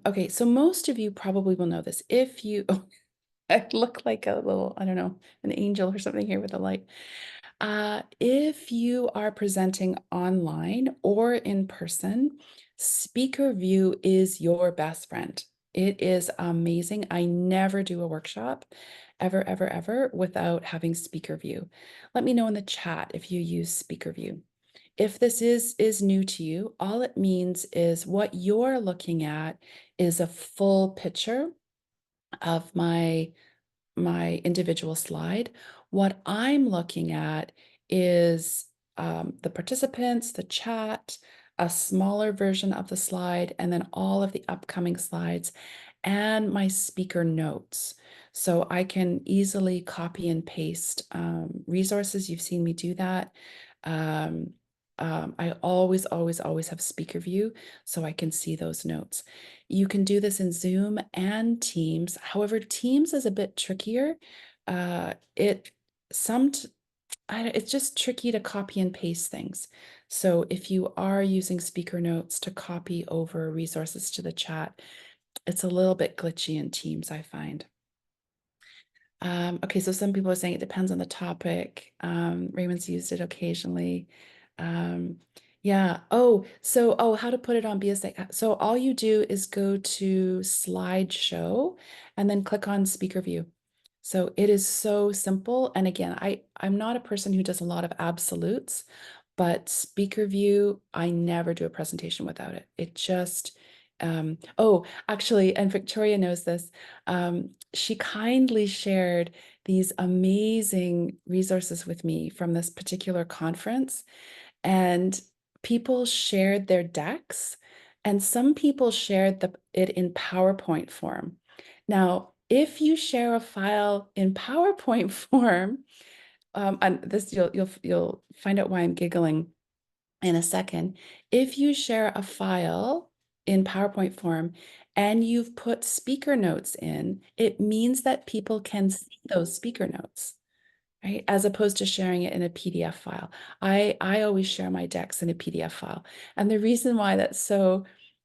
Okay, so most of you probably will know this. If you, I look like a little, I don't know, an angel or something here with a light. If you are presenting online or in person, Speaker View is your best friend. It is amazing. I never do a workshop ever without having Speaker View. Let me know in the chat if you use Speaker View. If this is new to you, all it means is what you're looking at is a full picture of my individual slide. What I'm looking at is the participants, the chat, a smaller version of the slide, and then all of the upcoming slides and my speaker notes. So I can easily copy and paste resources. You've seen me do that. I always have speaker view so I can see those notes. You can do this in Zoom and Teams. However, Teams is a bit trickier. It's just tricky to copy and paste things. So if you are using speaker notes to copy over resources to the chat, it's a little bit glitchy in Teams, I find. Okay, so some people are saying it depends on the topic. Raymond's used it occasionally. Yeah. Oh, how to put it on BSA. So all you do is go to slideshow and then click on speaker view. So it is so simple. And again, I'm not a person who does a lot of absolutes, but speaker view, I never do a presentation without it. Oh, actually, and Victoria knows this. She kindly shared these amazing resources with me from this particular conference, and people shared their decks, and some people shared it in PowerPoint form. Now, if you share a file in PowerPoint form, and this you'll find out why I'm giggling in a second. If you share a file in PowerPoint form and you've put speaker notes in, it means that people can see those speaker notes, right? As opposed to sharing it in a PDF file. I always share my decks in a PDF file. And the reason why that's so,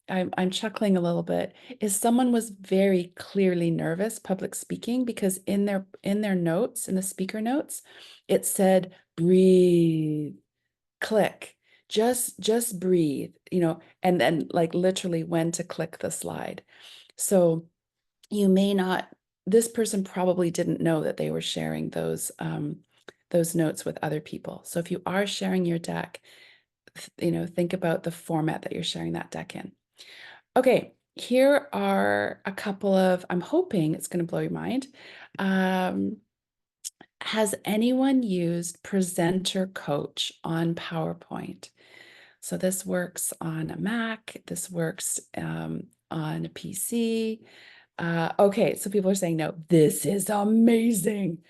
I'm chuckling a little bit, is someone was very clearly nervous public speaking because in their notes, in the speaker notes, it said breathe, click, just breathe, and then like literally when to click the slide. So you may not, this person probably didn't know that they were sharing those notes with other people. So if you are sharing your deck, think about the format that you're sharing that deck in. Okay, here are a couple of, I'm hoping it's going to blow your mind. Has anyone used Presenter Coach on PowerPoint? So this works on a Mac, this works on a PC. Okay, so people are saying, no, this is amazing.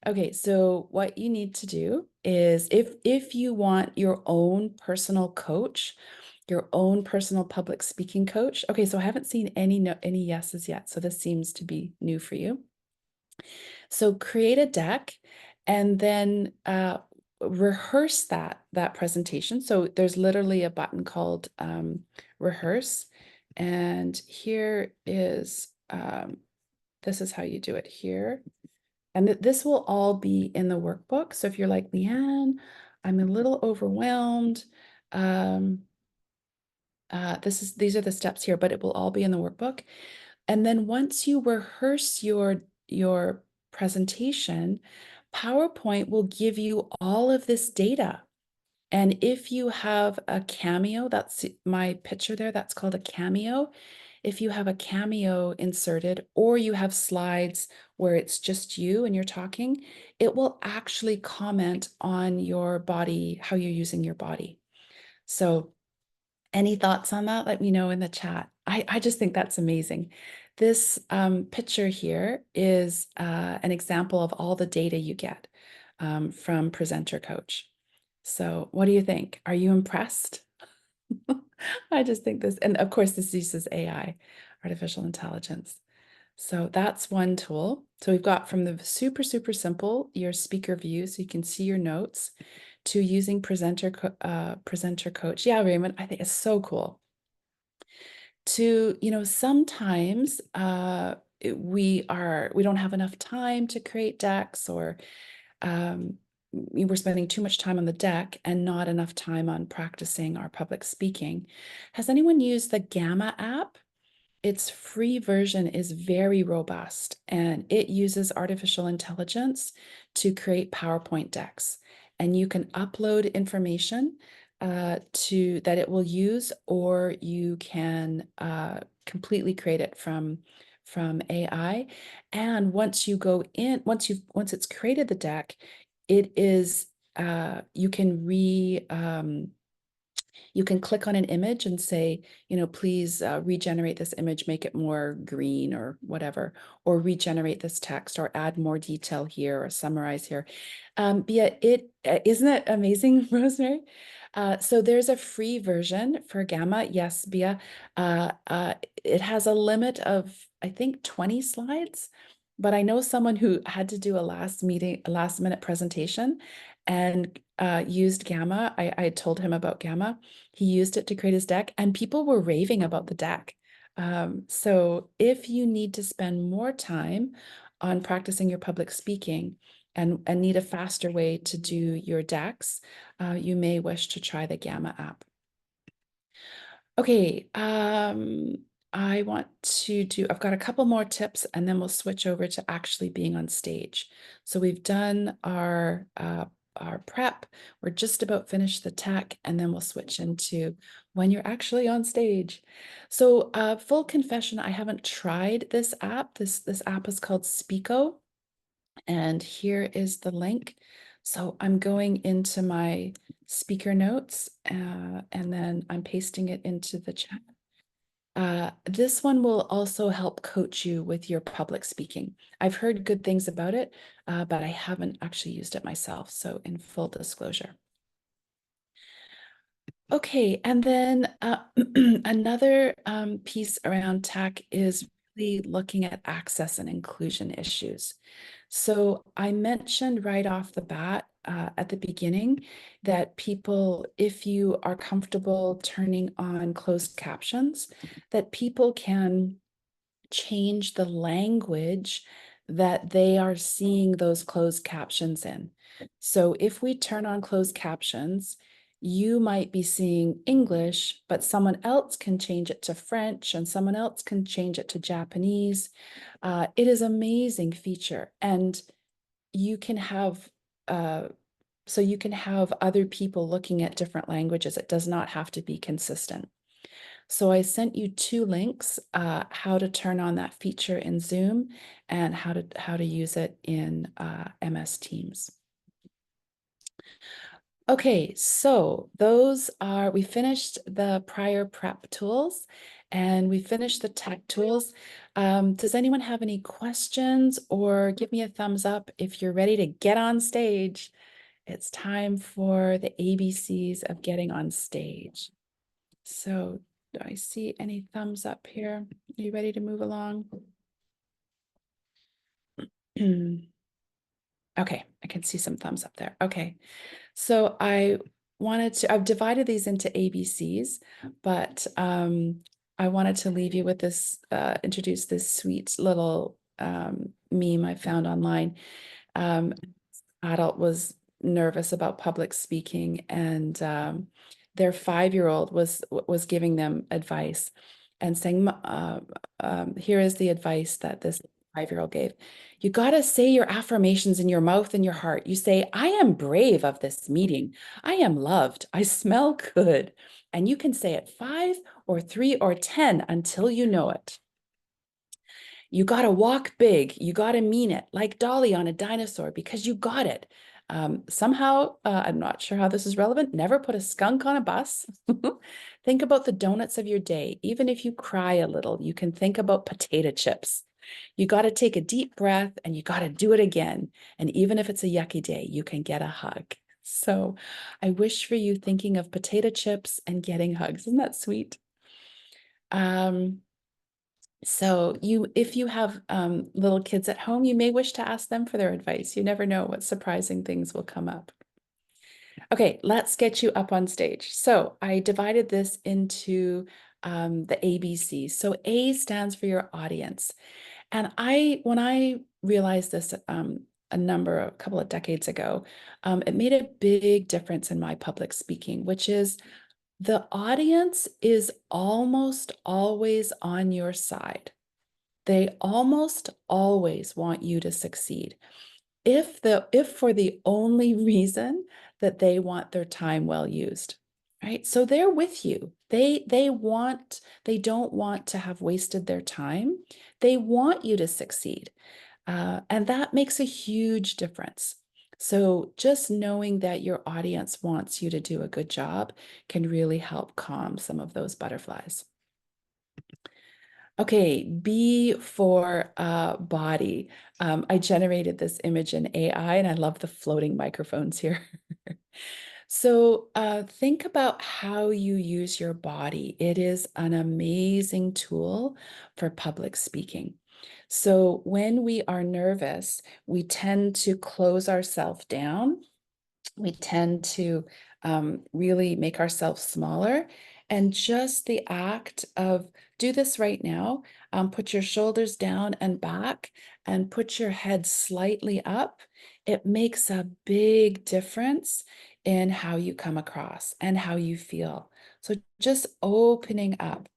Okay, so what you need to do is if you want your own personal coach, your own personal public speaking coach. Okay, so I haven't seen any yeses yet, so this seems to be new for you. So create a deck and then rehearse that presentation. So there's literally a button called rehearse. And here is, this is how you do it here. And this will all be in the workbook. So if you're like, Leanne, I'm a little overwhelmed. These are the steps here, but it will all be in the workbook. And then once you rehearse your presentation, PowerPoint will give you all of this data. And if you have a cameo, that's my picture there, that's called a cameo. If you have a cameo inserted or you have slides where it's just you and you're talking, it will actually comment on your body, how you're using your body. So any thoughts on that? Let me know in the chat. I just think that's amazing. This picture here is an example of all the data you get from Presenter Coach. So what do you think? Are you impressed? I just think this, and of course this uses AI, artificial intelligence. So that's one tool. So we've got from the super, super simple, your speaker view, so you can see your notes, to using Presenter Coach. Yeah, Raymond, I think it's so cool. To, sometimes we don't have enough time to create decks, or we're spending too much time on the deck and not enough time on practicing our public speaking. Has anyone used the Gamma app? Its free version is very robust and it uses artificial intelligence to create PowerPoint decks. And you can upload information that it will use, or you can completely create it from AI. And once you go in, once it's created the deck, it is you can you can click on an image and say, please regenerate this image, make it more green or whatever, or regenerate this text or add more detail here or summarize here. Bia, isn't it amazing, Rosemary? So there's a free version for Gamma. Yes, Bia. It has a limit of, I think, 20 slides. But I know someone who had to do a last minute presentation and used Gamma. I told him about Gamma. He used it to create his deck, and people were raving about the deck. So if you need to spend more time on practicing your public speaking and need a faster way to do your decks, you may wish to try the Gamma app. Okay, I've got a couple more tips and then we'll switch over to actually being on stage. So we've done our prep, we're just about finished the tech, and then we'll switch into when you're actually on stage. So full confession, I haven't tried this app. This app is called Speako, and here is the link. So I'm going into my speaker notes and then I'm pasting it into the chat. This one will also help coach you with your public speaking. I've heard good things about it, but I haven't actually used it myself. So in full disclosure. Okay, and then another piece around tech is really looking at access and inclusion issues. So I mentioned right off the bat at the beginning that people, if you are comfortable turning on closed captions, that people can change the language that they are seeing those closed captions in. So if we turn on closed captions, you might be seeing English, but someone else can change it to French and someone else can change it to Japanese. It is an amazing feature. And you can have so you can have other people looking at different languages. It does not have to be consistent. So I sent you two links, how to turn on that feature in Zoom and how to use it in MS Teams. Okay, so we finished the prior prep tools and we finished the tech tools. Does anyone have any questions, or give me a thumbs up if you're ready to get on stage? It's time for the ABCs of getting on stage. So do I see any thumbs up here? Are you ready to move along? Okay, I can see some thumbs up there. Okay, so I've divided these into ABCs, but I wanted to leave you with this, introduce this sweet little meme I found online. Adult was nervous about public speaking, and their 5-year-old was giving them advice and saying, here is the advice that this 5-year-old gave. You got to say your affirmations in your mouth and your heart. You say, I am brave of this meeting. I am loved. I smell good. And you can say it 5 or 3 or 10 until you know it. You got to walk big. You got to mean it, like Dolly on a dinosaur, because you got it. Somehow, I'm not sure how this is relevant. Never put a skunk on a bus. Think about the donuts of your day. Even if you cry a little, you can think about potato chips. You got to take a deep breath and you got to do it again. And even if it's a yucky day, you can get a hug. So I wish for you thinking of potato chips and getting hugs. Isn't that sweet? So if you have little kids at home, you may wish to ask them for their advice. You never know what surprising things will come up. Okay, let's get you up on stage. So I divided this into the ABC. So A stands for your audience. And when I realized this a couple of decades ago, it made a big difference in my public speaking, which is the audience is almost always on your side. They almost always want you to succeed. If for the only reason that they want their time well used, right? So they're with you. They don't want to have wasted their time. They want you to succeed. And that makes a huge difference. So just knowing that your audience wants you to do a good job can really help calm some of those butterflies. Okay, B for body. I generated this image in AI and I love the floating microphones here. So think about how you use your body. It is an amazing tool for public speaking. So when we are nervous, we tend to close ourselves down. We tend to really make ourselves smaller. And just the act of do this right now, put your shoulders down and back and put your head slightly up. It makes a big difference in how you come across and how you feel. So just opening up.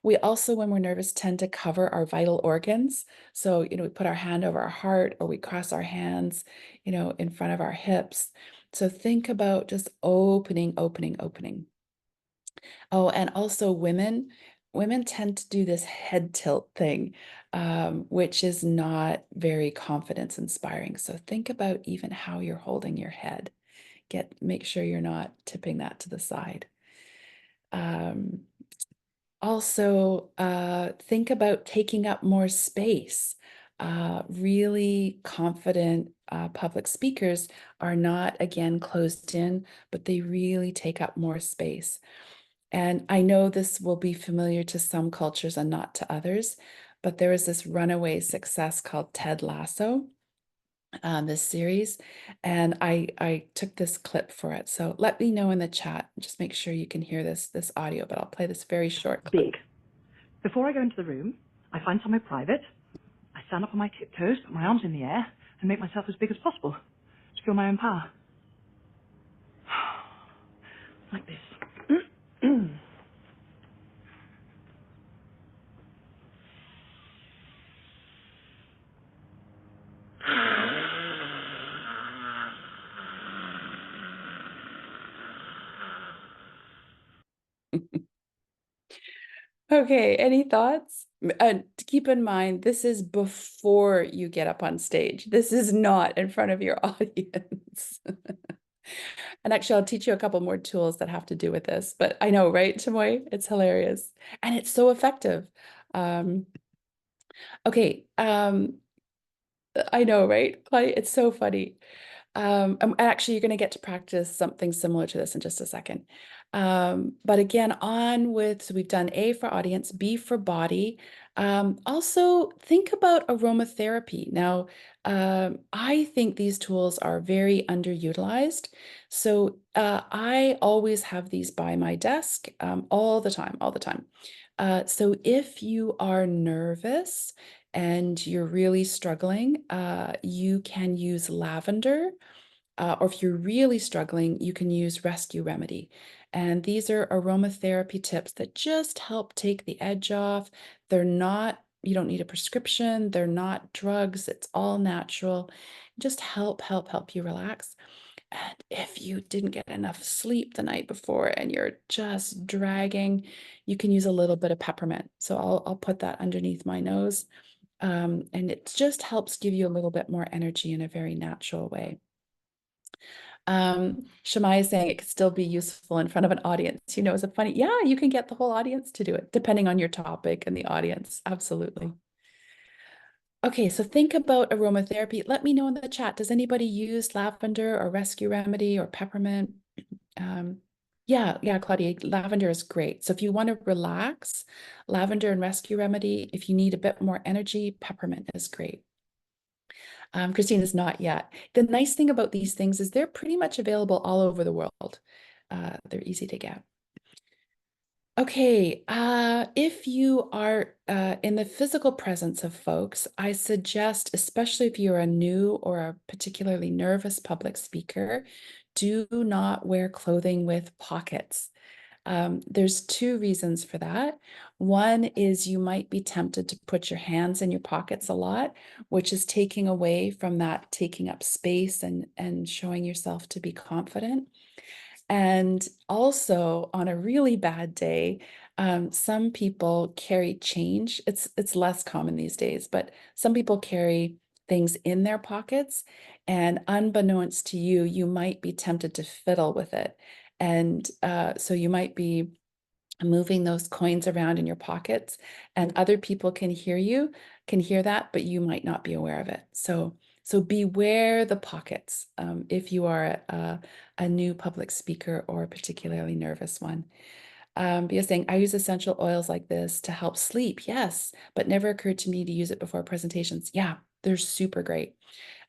We also, when we're nervous, tend to cover our vital organs. So, we put our hand over our heart or we cross our hands, in front of our hips. So think about just opening, opening, opening. Oh, and also women tend to do this head tilt thing, which is not very confidence inspiring. So think about even how you're holding your head. Make sure you're not tipping that to the side. Um, Also, think about taking up more space. Really confident public speakers are not, again, closed in, but they really take up more space. And I know this will be familiar to some cultures and not to others, but there is this runaway success called Ted Lasso, this series, and I took this clip for it. So let me know in the chat. Just make sure you can hear this audio, but I'll play this very short clip. Big. Before I go into the room, I find somewhere private. I stand up on my tiptoes, put my arms in the air, and make myself as big as possible to feel my own power. Like this. Okay, any thoughts? Keep in mind, this is before you get up on stage. This is not in front of your audience. And actually, I'll teach you a couple more tools that have to do with this. But I know, right, Chamoy? It's hilarious. And it's so effective. Um, okay, I know, right? It's so funny. Actually, you're going to get to practice something similar to this in just a second. But again, so we've done A for audience, B for body. Also, think about aromatherapy. Now, I think these tools are very underutilized. So I always have these by my desk all the time, all the time. So if you are nervous and you're really struggling, you can use lavender. Or if you're really struggling, you can use Rescue Remedy. And these are aromatherapy tips that just help take the edge off. You don't need a prescription. They're not drugs. It's all natural. Just help you relax. And if you didn't get enough sleep the night before and you're just dragging, you can use a little bit of peppermint. So I'll put that underneath my nose. And it just helps give you a little bit more energy in a very natural way. Shamai is saying it could still be useful in front of an audience. Is it funny? Yeah, you can get the whole audience to do it, depending on your topic and the audience. Absolutely. Okay, so think about aromatherapy. Let me know in the chat. Does anybody use lavender or Rescue Remedy or peppermint? Yeah, Claudia, lavender is great. So if you want to relax, lavender and Rescue Remedy. If you need a bit more energy, peppermint is great. Christine is not yet. The nice thing about these things is they're pretty much available all over the world. They're easy to get. Okay, if you are in the physical presence of folks, I suggest, especially if you're a new or a particularly nervous public speaker, do not wear clothing with pockets. There's two reasons for that. One is you might be tempted to put your hands in your pockets a lot, which is taking away from that taking up space and showing yourself to be confident. And also on a really bad day, some people carry change. It's less common these days, but some people carry things in their pockets, and unbeknownst to you, you might be tempted to fiddle with it. And so you might be moving those coins around in your pockets, and other people can hear that, but you might not be aware of it. So beware the pockets if you are a new public speaker or a particularly nervous one. Because saying, I use essential oils like this to help sleep. Yes, but never occurred to me to use it before presentations. Yeah, they're super great.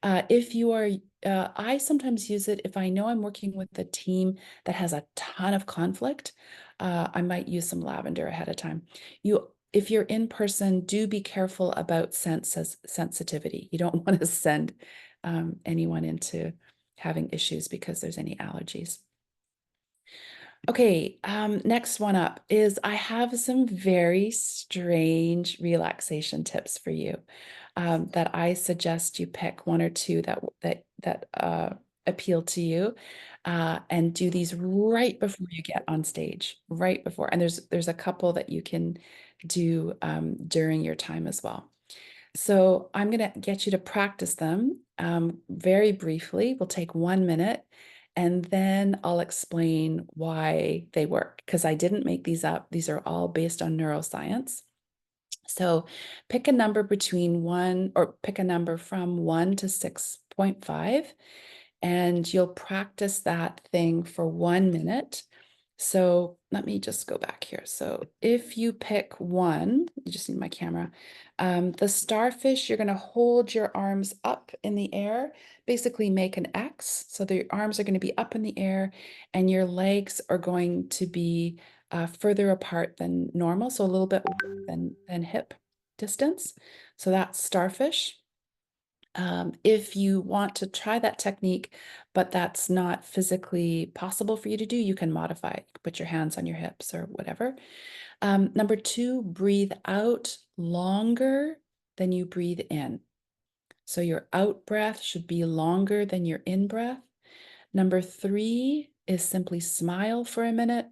I sometimes use it if I know I'm working with a team that has a ton of conflict. I might use some lavender ahead of time. If you're in person, do be careful about sensitivity. You don't want to send anyone into having issues because there's any allergies. Okay, next one up is I have some very strange relaxation tips for you that I suggest you pick one or two that appeal to you, and do these right before you get on stage, right before. And there's a couple that you can do during your time as well. So I'm going to get you to practice them very briefly. We'll take 1 minute, and then I'll explain why they work, because I didn't make these up. These are all based on neuroscience. So pick a number between one, or pick a number from 1 to 6.5, and you'll practice that thing for 1 minute. So let me just go back here. So if you pick 1, you just need my camera. The starfish, you're going to hold your arms up in the air, basically make an X. So the arms are going to be up in the air, and your legs are going to be further apart than normal. So a little bit than hip distance. So that's starfish. If you want to try that technique, but that's not physically possible for you to do, you can modify it. Put your hands on your hips or whatever. Number 2, breathe out longer than you breathe in. So your out breath should be longer than your in breath. Number 3 is simply smile for a minute.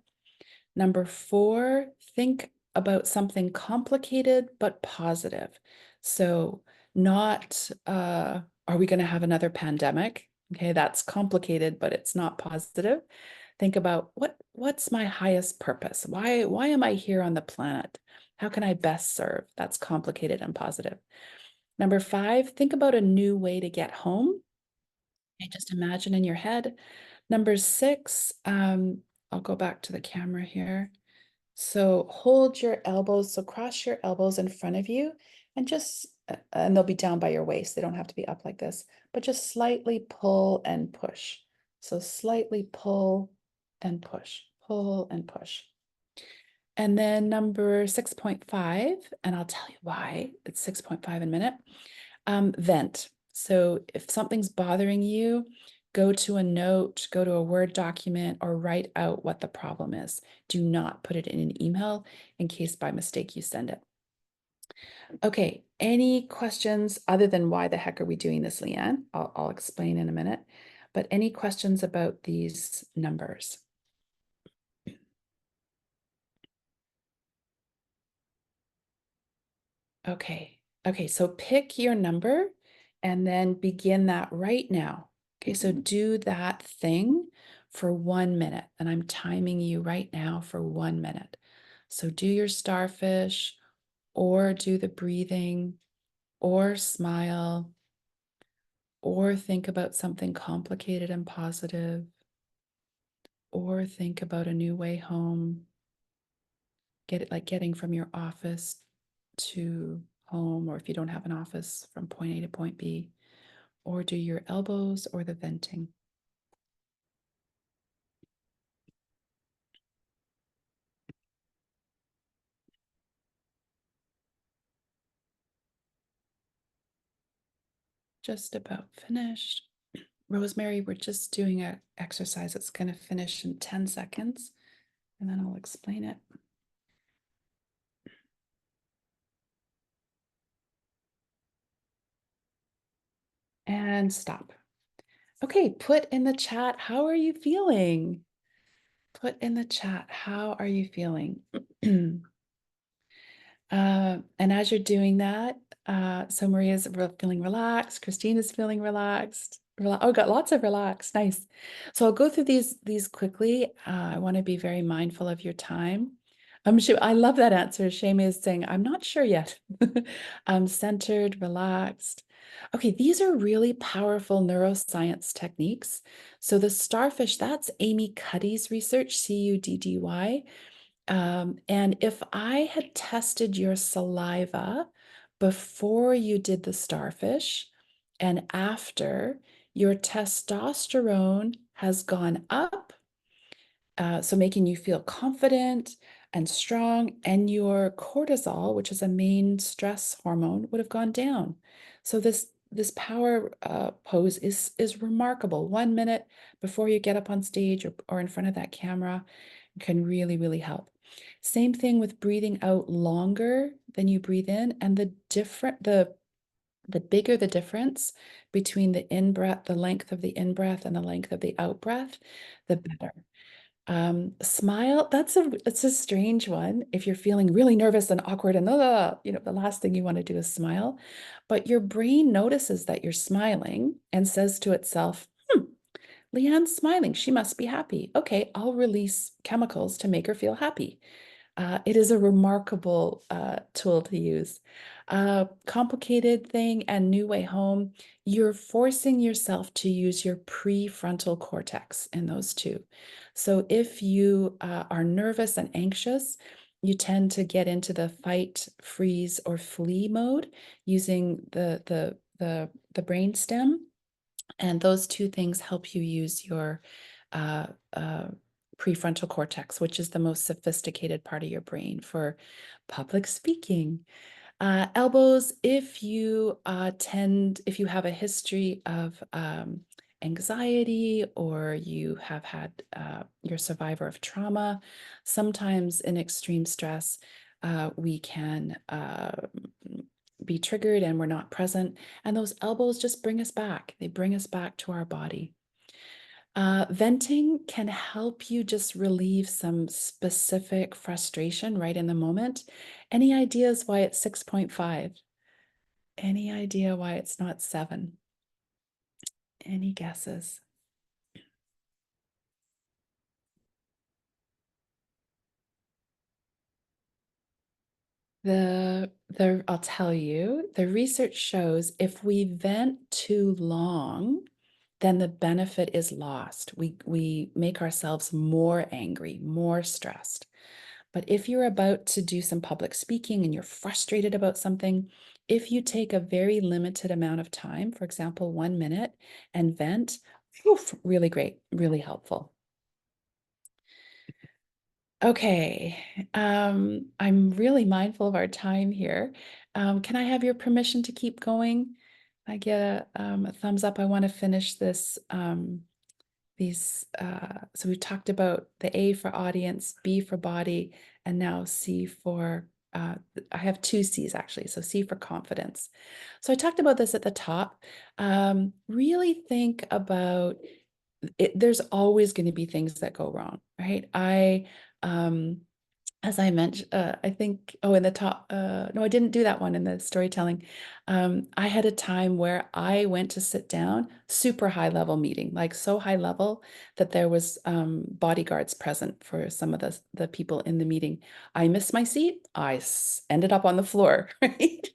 Number 4, think about something complicated but positive. So not, are we going to have another pandemic? Okay, that's complicated, but it's not positive. Think about what's my highest purpose? Why am I here on the planet? How can I best serve? That's complicated and positive. Number 5, think about a new way to get home. Okay, just imagine in your head. Number 6, I'll go back to the camera here. So hold your elbows, so cross your elbows in front of you, and and they'll be down by your waist. They don't have to be up like this, but just slightly pull and push. So slightly pull and push, pull and push. And then number 6.5, and I'll tell you why it's 6.5 in a minute, vent. So if something's bothering you, go to a note, go to a Word document, or write out what the problem is. Do not put it in an email in case by mistake you send it. Okay, any questions other than why the heck are we doing this, Leanne? I'll explain in a minute, but any questions about these numbers? Okay, so pick your number and then begin that right now. Okay, so do that thing for 1 minute, and I'm timing you right now for 1 minute. So do your starfish, or do the breathing, or smile, or think about something complicated and positive, or think about a new way home. Get it like getting from your office to home, or if you don't have an office, from point A to point B, or do your elbows or the venting. Just about finished. Rosemary, we're just doing an exercise that's going to finish in 10 seconds, and then I'll explain it. And stop. Okay, put in the chat, how are you feeling? Put in the chat, how are you feeling? And as you're doing that, so Maria's feeling relaxed, Christine is feeling relaxed. Oh, got lots of relaxed, nice. So I'll go through these quickly. I want to be very mindful of your time. I love that answer. Shame is saying, I'm not sure yet. I'm centered, relaxed. Okay, these are really powerful neuroscience techniques. So the starfish, that's Amy Cuddy's research, Cuddy. And if I had tested your saliva before you did the starfish and after, your testosterone has gone up, so making you feel confident and strong, and your cortisol, which is a main stress hormone, would have gone down. So this power pose is remarkable. 1 minute before you get up on stage or in front of that camera can really, really help. Same thing with breathing out longer than you breathe in, and the The bigger the difference between the in-breath, the length of the in-breath and the length of the out-breath, the better. Smile, it's a strange one. If you're feeling really nervous and awkward and the last thing you want to do is smile, but your brain notices that you're smiling and says to itself, Leanne's smiling. She must be happy. Okay, I'll release chemicals to make her feel happy. It is a remarkable tool to use. Complicated thing and new way home, you're forcing yourself to use your prefrontal cortex in those two. So if you are nervous and anxious, you tend to get into the fight, freeze, or flee mode using the brain stem. And those two things help you use your uh, uh, prefrontal cortex, which is the most sophisticated part of your brain for public speaking. Elbows, if you if you have a history of anxiety or you have had, you're a survivor of trauma, sometimes in extreme stress, we can be triggered and we're not present. And those elbows just bring us back. They bring us back to our body. Venting can help you just relieve some specific frustration right in the moment. Any ideas why it's 6.5? Any idea why it's not 7? Any guesses? I'll tell you, the research shows if we vent too long, then the benefit is lost. We make ourselves more angry, more stressed. But if you're about to do some public speaking and you're frustrated about something, if you take a very limited amount of time, for example, 1 minute, and vent, really great, really helpful. Okay, I'm really mindful of our time here. Can I have your permission to keep going? I get a thumbs up. I want to finish this. So we've talked about the A for audience, B for body, and now C for, I have 2 C's actually. So C for confidence. So I talked about this at the top. Really think about it. There's always going to be things that go wrong, right? Um, as I mentioned, I think, in the top, no, I didn't do that one in the storytelling. I had a time where I went to sit down, super high level meeting, like so high level that there was bodyguards present for some of the people in the meeting. I missed my seat. Ended up on the floor, right?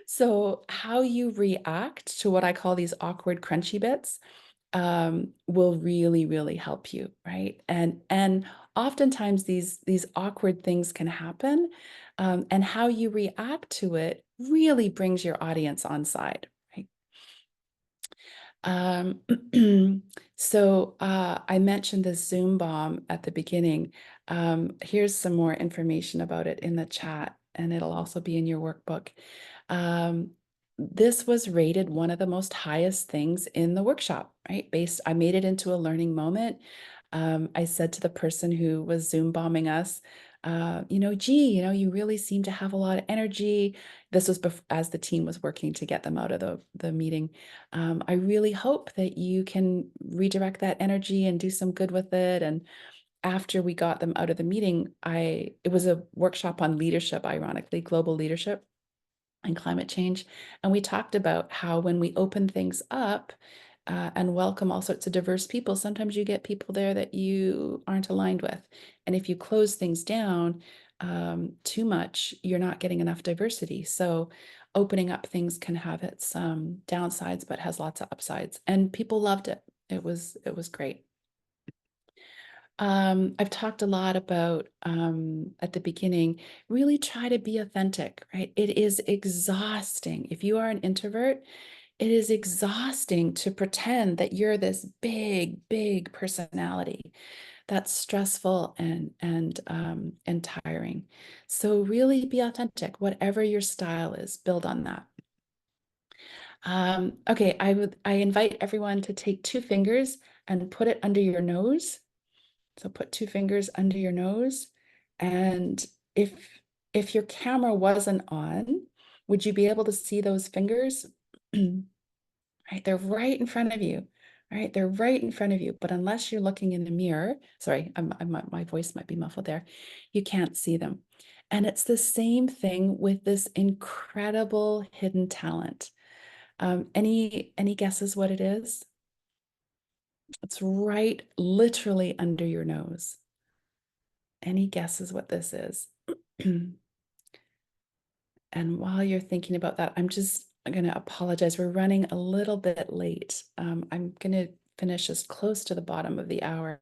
So how you react to what I call these awkward, crunchy bits will really, really help you, right? And oftentimes these awkward things can happen, and how you react to it really brings your audience on side, right? So I mentioned the Zoom bomb at the beginning. Here's some more information about it in the chat, and it'll also be in your workbook. This was rated one of the most highest things in the workshop, right? I made it into a learning moment. I said to the person who was Zoom bombing us, gee, you really seem to have a lot of energy. This was as the team was working to get them out of the meeting. I really hope that you can redirect that energy and do some good with it. And after we got them out of the meeting, it was a workshop on leadership, ironically, global leadership and climate change. And we talked about how when we open things up and welcome all sorts of diverse people, sometimes you get people there that you aren't aligned with. And if you close things down too much, you're not getting enough diversity. So opening up things can have its downsides, but has lots of upsides. And people loved it. It was great. I've talked a lot about at the beginning, really try to be authentic, right? It is exhausting. If you are an introvert, it is exhausting to pretend that you're this big, big personality. That's stressful and tiring. So really be authentic. Whatever your style is, build on that. Okay, I invite everyone to take 2 fingers and put it under your nose. So put 2 fingers under your nose. And if your camera wasn't on, Would you be able to see those fingers? Right, they're right in front of you. Right, they're right in front of you. But unless you're looking in the mirror, sorry, my voice might be muffled there. You can't see them. And it's the same thing with this incredible hidden talent. Any guesses what it is? It's right literally under your nose. Any guesses what this is? And while you're thinking about that, I'm going to apologize. We're running a little bit late. I'm going to finish as close to the bottom of the hour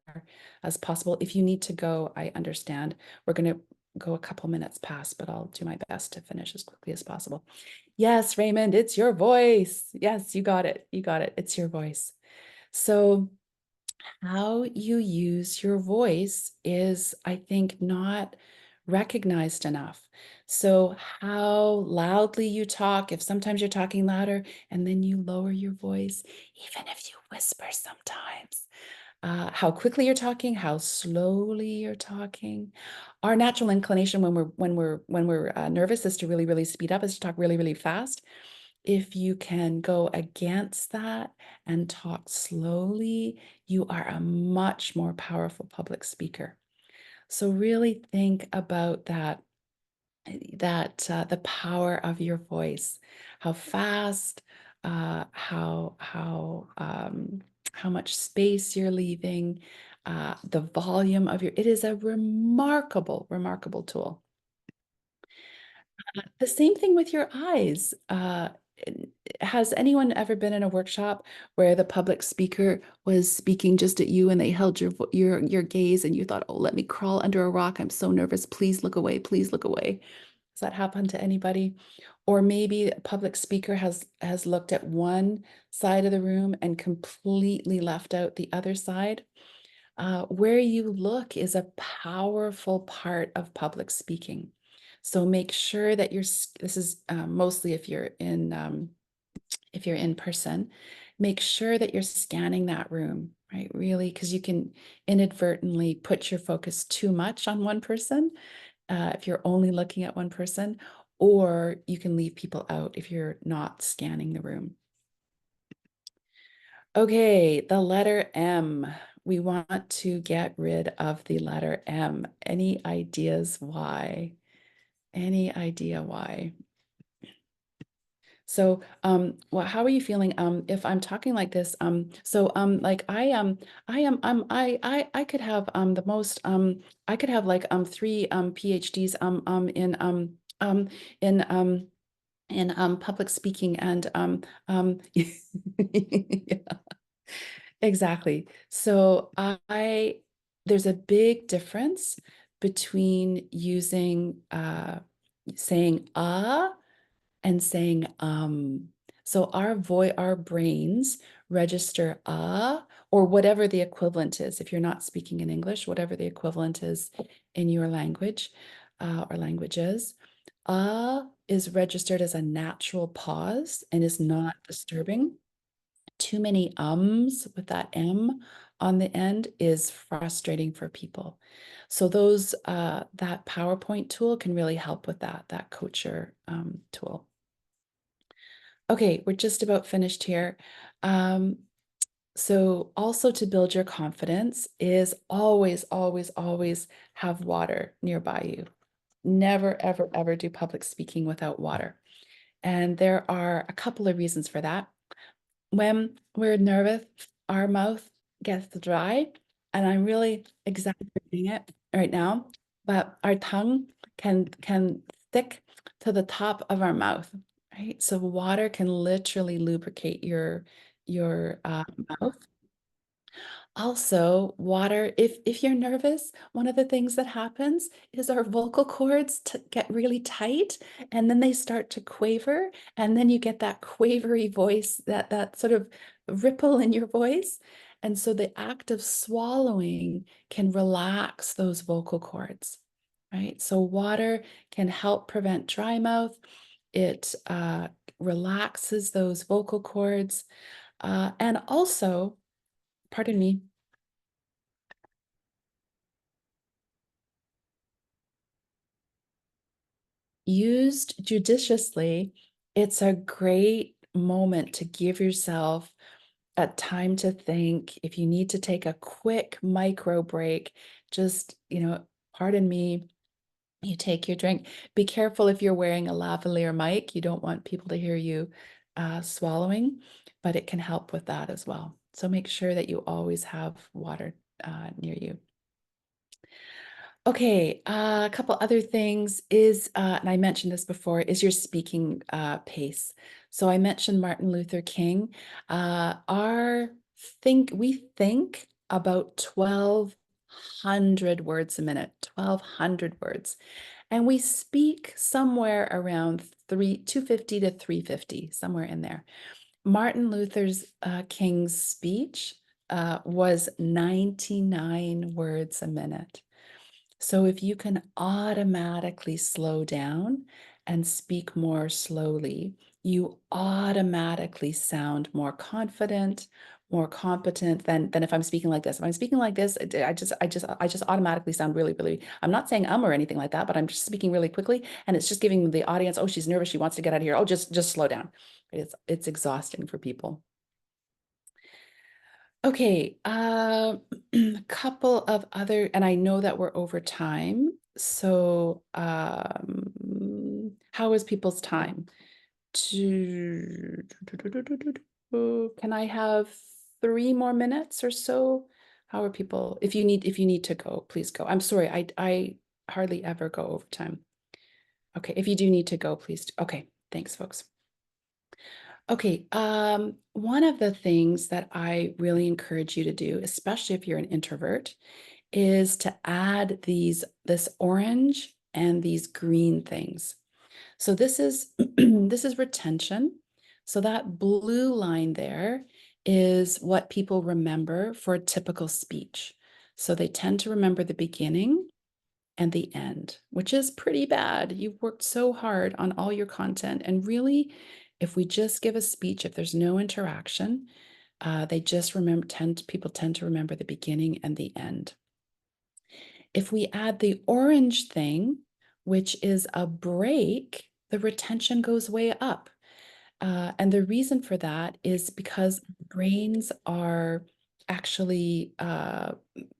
as possible. If you need to go, I understand. We're going to go a couple minutes past, but I'll do my best to finish as quickly as possible. Yes, Raymond, it's your voice. Yes, you got it. You got it. It's your voice. So how you use your voice is, I think, not recognized enough. So how loudly you talk, if sometimes you're talking louder and then you lower your voice, even if you whisper sometimes, how quickly you're talking, how slowly you're talking. Our natural inclination when we're nervous is to really, really speed up, is to talk really, really fast. If you can go against that and talk slowly, you are a much more powerful public speaker. So really think about the power of your voice, how fast, how much space you're leaving, the volume of it is a remarkable, remarkable tool. The same thing with your eyes. Has anyone ever been in a workshop where the public speaker was speaking just at you and they held your gaze and you thought, oh, let me crawl under a rock. I'm so nervous. Please look away. Please look away. Does that happen to anybody? Or maybe a public speaker has looked at one side of the room and completely left out the other side. Where you look is a powerful part of public speaking. So make sure that this is mostly if you're in person, make sure that you're scanning that room, right? Really, because you can inadvertently put your focus too much on one person if you're only looking at one person, or you can leave people out if you're not scanning the room. Okay, the letter M. We want to get rid of the letter M. Any ideas why? Any idea why? So, well, how are you feeling? If I'm talking like this, like I could have the most I could have like 3 PhDs in public speaking and yeah. Exactly. So there's a big difference between using saying and saying so our brains register or whatever the equivalent is. If you're not speaking in English, whatever the equivalent is in your language or languages, is registered as a natural pause and is not disturbing. Too many ums with that M on the end is frustrating for people. So that PowerPoint tool can really help with that Coacher tool. Okay, we're just about finished here. So also to build your confidence is always, always, always have water nearby you. Never, ever, ever do public speaking without water. And there are a couple of reasons for that. When we're nervous, our mouth gets dry, and I'm really exaggerating it right now, but our tongue can stick to the top of our mouth, right? So water can literally lubricate your mouth. Also, water, if you're nervous, one of the things that happens is our vocal cords get really tight and then they start to quaver, and then you get that quavery voice, that sort of ripple in your voice. And so the act of swallowing can relax those vocal cords, right? So water can help prevent dry mouth. It relaxes those vocal cords. And also, pardon me. used judiciously, it's a great moment to give yourself a time to think. If you need to take a quick micro break, just, pardon me, you take your drink. Be careful if you're wearing a lavalier mic. You don't want people to hear you swallowing, but it can help with that as well. So make sure that you always have water near you. Okay, a couple other things is, and I mentioned this before, is your speaking pace. So I mentioned Martin Luther King. We think about 1,200 words a minute, 1,200 words. And we speak somewhere around 250 to 350, somewhere in there. Martin Luther's King's speech was 99 words a minute. So if you can automatically slow down and speak more slowly, you automatically sound more confident, more competent than if I'm speaking like this. If I'm speaking like this, I just automatically sound really, really, I'm not saying or anything like that, but I'm just speaking really quickly, and it's just giving the audience, oh, she's nervous, she wants to get out of here. Oh, just slow down. It's exhausting for people. Okay, a couple of other, and I know that we're over time. So, how is people's time? Can I have 3 more minutes or so? How are people? If you need to go, please go. I'm sorry, I hardly ever go over time. Okay, if you do need to go, please. Okay, thanks, folks. Okay, one of the things that I really encourage you to do, especially if you're an introvert, is to add this orange and these green things. So this is this is retention. So that blue line there is what people remember for a typical speech. So they tend to remember the beginning and the end, which is pretty bad. You've worked so hard on all your content. And really, if we just give a speech, if there's no interaction, they just people tend to remember the beginning and the end. If we add the orange thing, which is a break, the retention goes way up. And the reason for that is because brains are actually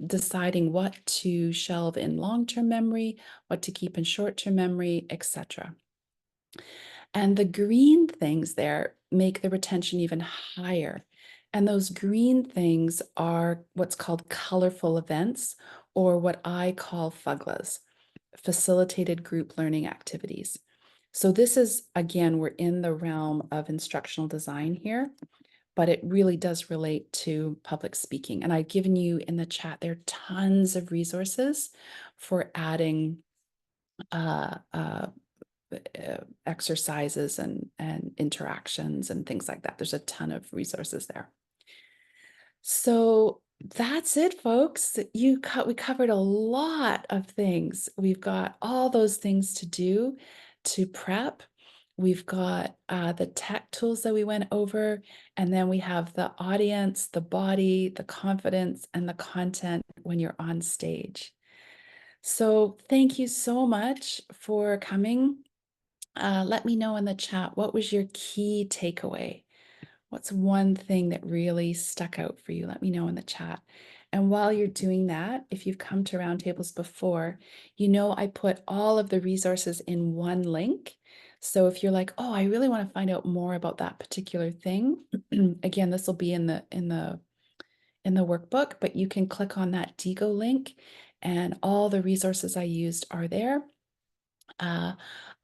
deciding what to shelve in long-term memory, what to keep in short-term memory, etc. And the green things there make the retention even higher. And those green things are what's called colorful events, or what I call FUGLAs, facilitated group learning activities. So this is, again, we're in the realm of instructional design here, but it really does relate to public speaking. And I've given you in the chat, there are tons of resources for adding exercises and interactions and things like that. There's a ton of resources there. So that's it, folks. We covered a lot of things. We've got all those things to do to prep. We've got the tech tools that we went over, and then we have the audience, the body, the confidence, and the content when you're on stage. So thank you so much for coming. Let me know in the chat, what was your key takeaway? What's one thing that really stuck out for you? Let me know in the chat. And while you're doing that, if you've come to roundtables before, I put all of the resources in one link. So if you're like, oh, I really want to find out more about that particular thing, again, this will be in the workbook, but you can click on that Digo link and all the resources I used are there.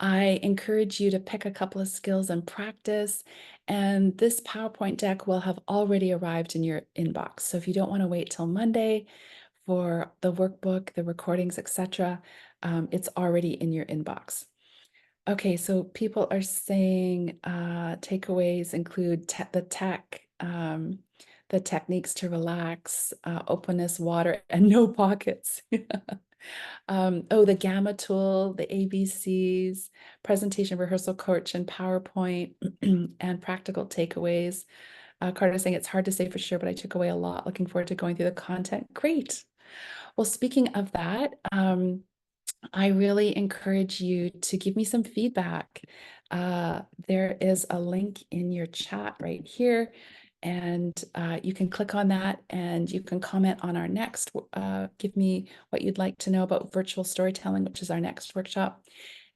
I encourage you to pick a couple of skills and practice, and this PowerPoint deck will have already arrived in your inbox. So if you don't want to wait till Monday for the workbook, the recordings, etc., it's already in your inbox. Okay, so people are saying takeaways include the techniques to relax, openness, water, and no pockets. The Gamma tool, the ABCs, presentation, rehearsal, coach, and PowerPoint, and practical takeaways. Carter saying it's hard to say for sure, but I took away a lot. Looking forward to going through the content. Great. Well, speaking of that, I really encourage you to give me some feedback. There is a link in your chat right here, and you can click on that and you can comment on our next, give me what you'd like to know about virtual storytelling, which is our next workshop.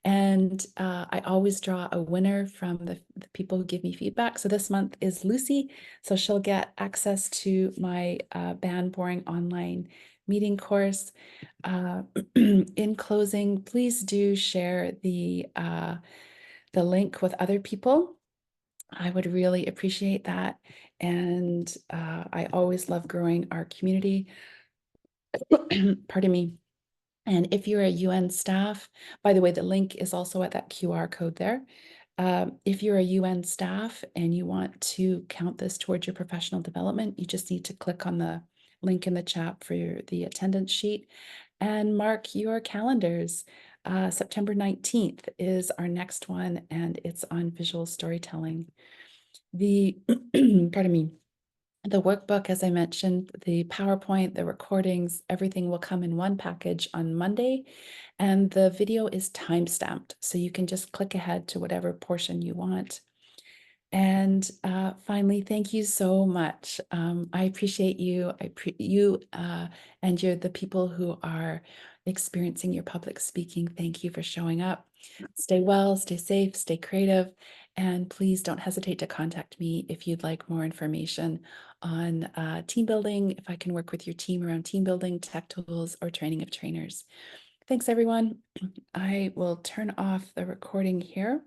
And I always draw a winner from the people who give me feedback. So this month is Lucy. So she'll get access to my Ban Boring online meeting course. In closing, please do share the link with other people. I would really appreciate that. And I always love growing our community. Pardon me. And if you're a UN staff, by the way, the link is also at that QR code there. If you're a UN staff and you want to count this towards your professional development, you just need to click on the link in the chat for the attendance sheet and mark your calendars. September 19th is our next one, and it's on visual storytelling. The, pardon me, the workbook, as I mentioned, the PowerPoint, the recordings, everything will come in one package on Monday, and the video is time-stamped, so you can just click ahead to whatever portion you want. And finally, thank you so much. I appreciate you. And you're the people who are experiencing your public speaking. Thank you for showing up. Stay well, stay safe, stay creative, and please don't hesitate to contact me if you'd like more information on team building, if I can work with your team around team building, tech tools, or training of trainers. Thanks, everyone. I will turn off the recording here.